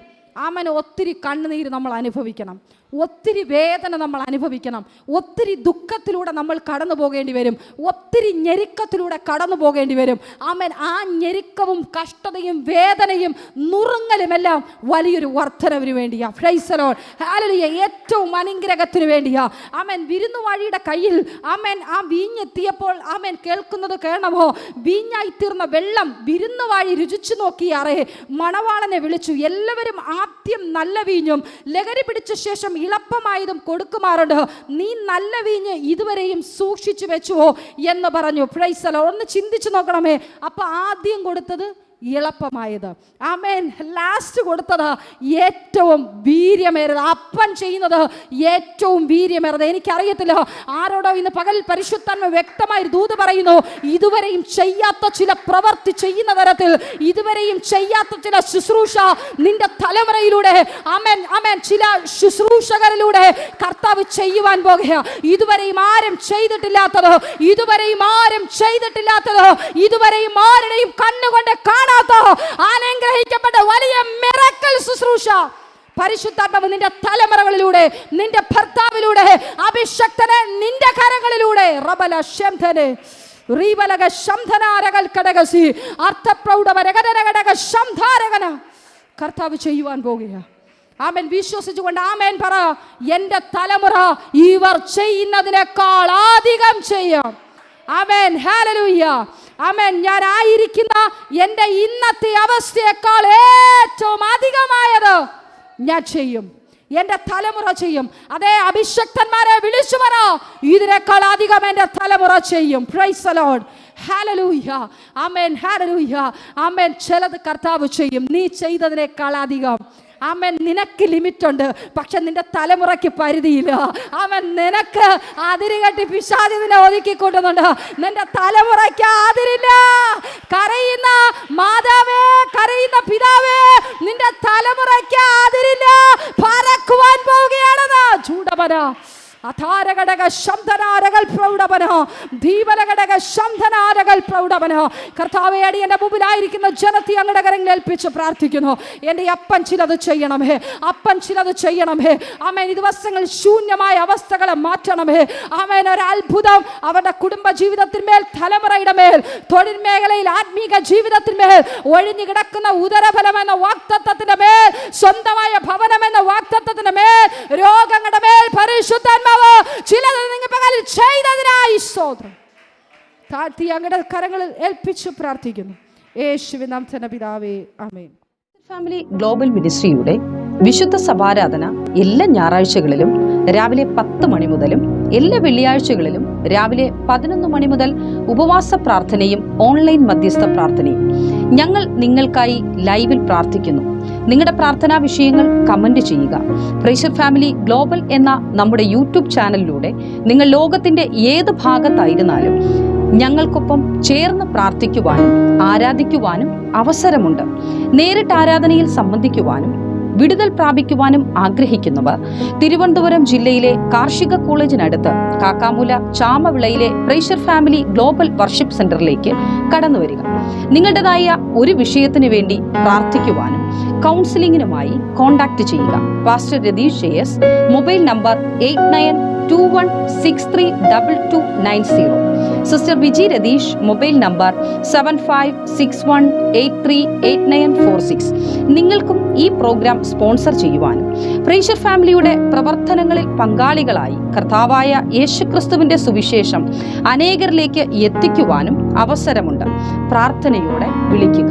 Speaker 1: ആമേൻ ഒത്തിരി കണ്ണുനീര് നമ്മൾ അനുഭവിക്കണം, ഒത്തിരി വേദന നമ്മൾ അനുഭവിക്കണം, ഒത്തിരി ദുഃഖത്തിലൂടെ നമ്മൾ കടന്നു പോകേണ്ടി വരും, ഒത്തിരി ഞെരുക്കത്തിലൂടെ കടന്നു പോകേണ്ടി വരും. ആമേൻ. ആ ഞെരുക്കവും കഷ്ടതയും വേദനയും നുറുങ്ങലുമെല്ലാം വലിയൊരു വർധനവിന് വേണ്ടിയാ. Price the lord. ഹല്ലേലൂയ. ഏറ്റവും അനുഗ്രഹത്തിന് വേണ്ടിയാ. ആമേൻ. വിരുന്നുവാഴിയുടെ കയ്യിൽ ആമേൻ ആ വീഞ്ഞെത്തിയപ്പോൾ ആമേൻ കേൾക്കുന്നത് കേൾക്കണമോ? വീഞ്ഞായി തീർന്ന വെള്ളം വിരുന്നുവാഴി രുചിച്ചു നോക്കിയാറേ മണവാളനെ വിളിച്ചു. എല്ലാവരും ആദ്യം നല്ല വീഞ്ഞും ലഹരി പിടിച്ച ശേഷം ഇളപ്പമായതും കൊടുക്കുമാറുണ്ട്. നീ നല്ല വീഞ്ഞ് ഇതുവരെയും സൂക്ഷിച്ചു വെച്ചുവോ എന്ന് പറഞ്ഞു. Praise the Lord. ഒന്ന് ചിന്തിച്ചു നോക്കണമേ. അപ്പൊ ആദ്യം കൊടുത്തത് എളുപ്പമായത്. ആമേൻ. ലാസ്റ്റ് കൊടുത്തത് ഏറ്റവും വീര്യമേറിയത്. അപ്പൻ ചെയ്യുന്നത് ഏറ്റവും വീര്യമേറിയത്. എനിക്കറിയത്തില്ല ആരോടോ ഇന്ന് പകൽ പരിശുദ്ധാത്മാവ് വ്യക്തമായി ദൂത് പറയുന്നു, ഇതുവരെയും ചെയ്യാത്ത ചില പ്രവൃത്തി ചെയ്യുന്ന തരത്തിൽ, ഇതുവരെയും ചെയ്യാത്ത ചില ശുശ്രൂഷ നിന്റെ തലമുറയിലൂടെ ആമേൻ ആമേൻ ചില ശുശ്രൂഷകരിലൂടെ കർത്താവ് ചെയ്യുവാൻ പോകുക. ഇതുവരെയും ആരും ചെയ്തിട്ടില്ലാത്തത്, ഇതുവരെയും ആരും ചെയ്തിട്ടില്ലാത്തത്, ഇതുവരെയും ആരുടെയും കണ്ണുകൊണ്ട് അനുഗ്രഹിക്കപ്പെട്ട വലിയ മിറക്കിൾ ശുശ്രൂഷ പരിശുദ്ധാത്മാവ് നിന്റെ തലമുറകളിലൂടെ, നിന്റെ ഭർത്താവിലൂടെ, അഭിഷക്തനെ നിന്റെ കരങ്ങളിലൂടെ റബല ശംധനെ റീബലക ശംധനാരകൾ കടകസി അർത്ഥപ്രൗഢവരകടക ശംധാരകന കർത്താവ് ചെയ്യുവാൻ പോകുക. ആമേൻ. വിശ്വസിച്ചുകൊണ്ട് ആമേൻ പറ. എന്റെ തലമുറ ഇവർ ചെയ്യുന്നതിനേക്കാൾ അധികം ചെയ്യും. ആമേൻ. ഹല്ലേലൂയ. ആമേൻ. ഞാൻ ആയിരിക്കുന്ന എൻ്റെ ഇന്നത്തെ അവസ്ഥയേക്കാൾ ഏറ്റവും അധികമായത് ഞാൻ ചെയ്യും, എൻ്റെ തലമുറ ചെയ്യും. അതേ അഭിഷക്തന്മാരെ വിളിച്ചു പറ, ഇതിനേക്കാൾ അധികം എൻ്റെ തലമുറ ചെയ്യും. Praise the lord. ഹല്ലേലൂയ. ആമേൻ. ഹല്ലേലൂയ. ആമേൻ. ചിലത് കർത്താവ് ചെയ്യും നീ ചെയ്തതിനേക്കാൾ അധികം. ആമേൻ. നിനക്ക് ലിമിറ്റ് ഉണ്ട്, പക്ഷെ നിന്റെ തലമുറയ്ക്ക് പരിധിയില്ല. ആമേൻ. നിനക്ക് അതിരുകെട്ടി പിശാച് നിന്നെ ഒതുക്കി കൂട്ടുന്നുണ്ട്, നിന്റെ തലമുറയ്ക്ക് അതിരില്ല. കരയുന്ന മാതാവേ, കരയുന്ന പിതാവേ, നിന്റെ തലമുറയ്ക്ക് അതിരില്ല. പറക്കുവാൻ പോവുകയാണെന്ന് ചൂടപര അധാരഘടക ശബ്ദനാരകൾ പ്രൗഢവനോ ദീപനഘടക ശബ്ദനാരകൾ പ്രൗഢവനോ. കർത്താവേ, അടിയന്റെ മുമ്പിലായിരിക്കുന്ന ജനത്തെ അങ്ങയുടെ കരങ്ങളിൽ ഏൽപ്പിച്ച് പ്രാർത്ഥിക്കുന്നു. എൻ്റെ അപ്പൻ ചിലത് ചെയ്യണമേ, അപ്പൻ ചിലത് ചെയ്യണമേ. ആമേൻ. ഈ ദിവസങ്ങൾ ശൂന്യമായ അവസ്ഥകളെ മാറ്റണമേ. ആമേൻ. ഒരു അത്ഭുതം അവരുടെ കുടുംബ ജീവിതത്തിന്മേൽ, തലമുറയുടെ മേൽ, തൊഴിൽ മേഖലയിൽ, ആത്മീക ജീവിതത്തിന്മേൽ, ഒഴിഞ്ഞു കിടക്കുന്ന ഉദരഫലം എന്ന വാഗ്ദത്തത്തിന്റെ മേൽ, സ്വന്തമായ ഭവനം എന്ന വാഗ്ദത്തത്തിന്റെ മേൽ, രോഗങ്ങളുടെ മേൽ പരിശുദ്ധാത്മാവ് ചിലത് നിങ്ങൾ പകലിൽ ചെയ്തതിനായി സ്തോത്രം. താഴ്ത്തി അങ്ങയുടെ കരങ്ങളിൽ ഏൽപ്പിച്ചു പ്രാർത്ഥിക്കുന്നു. യേശുവിൻ നാമത്തിൽ പിതാവേ, ആമേൻ.
Speaker 2: ഫാമിലി ഗ്ലോബൽ മിനിസ്ട്രിയുടെ വിശുദ്ധ സഭാരാധന എല്ലാ ഞായറാഴ്ചകളിലും രാവിലെ 10 മണി മുതലും എല്ലാ വെള്ളിയാഴ്ചകളിലും രാവിലെ 11 മണി മുതൽ ഉപവാസ പ്രാർത്ഥനയും ഓൺലൈൻ മധ്യസ്ഥ പ്രാർത്ഥനയും. ഞങ്ങൾ നിങ്ങൾക്കായി ലൈവിൽ പ്രാർത്ഥിക്കുന്നു. നിങ്ങളുടെ പ്രാർത്ഥനാ വിഷയങ്ങൾ കമന്റ് ചെയ്യുക. പ്രൈസർ ഫാമിലി ഗ്ലോബൽ എന്ന നമ്മുടെ യൂട്യൂബ് ചാനലിലൂടെ നിങ്ങൾ ലോകത്തിന്റെ ഏത് ഭാഗത്തായിരുന്നാലും ഞങ്ങൾക്കൊപ്പം ചേർന്ന് പ്രാർത്ഥിക്കുവാനും ആരാധിക്കുവാനും അവസരമുണ്ട്. നേരിട്ട് ആരാധനയിൽ സംബന്ധിക്കുവാനും വിടുതൽ പ്രാപിക്കുവാനും ആഗ്രഹിക്കുന്നവർ തിരുവനന്തപുരം ജില്ലയിലെ കാർഷിക കോളേജിനടുത്ത് കാക്കാമൂല ചാമവിളയിലെ പ്രൈസർ ഫാമിലി ഗ്ലോബൽ വർഷിപ്പ് സെന്ററിലേക്ക് കടന്നു വരിക. നിങ്ങളുടേതായ ഒരു വിഷയത്തിന് വേണ്ടി പ്രാർത്ഥിക്കുവാനും കൗൺസിലിംഗിനുമായി കോൺടാക്ട് ചെയ്യുക. Pastor Ratheesh JS, mobile number 8921632290. Sister Viji Ratheesh, mobile number 7561838946. നിങ്ങൾക്കും ഈ പ്രോഗ്രാം സ്പോൺസർ ചെയ്യുവാനും പ്രൈസർ ഫാമിലിയുടെ പ്രവർത്തനങ്ങളിൽ പങ്കാളികളായി കർത്താവായ യേശുക്രിസ്തുവിന്റെ സുവിശേഷം അനേകരിലേക്ക് എത്തിക്കുവാനും അവസരമുണ്ട്. പ്രാർത്ഥനയോടെ വിളിക്കുക.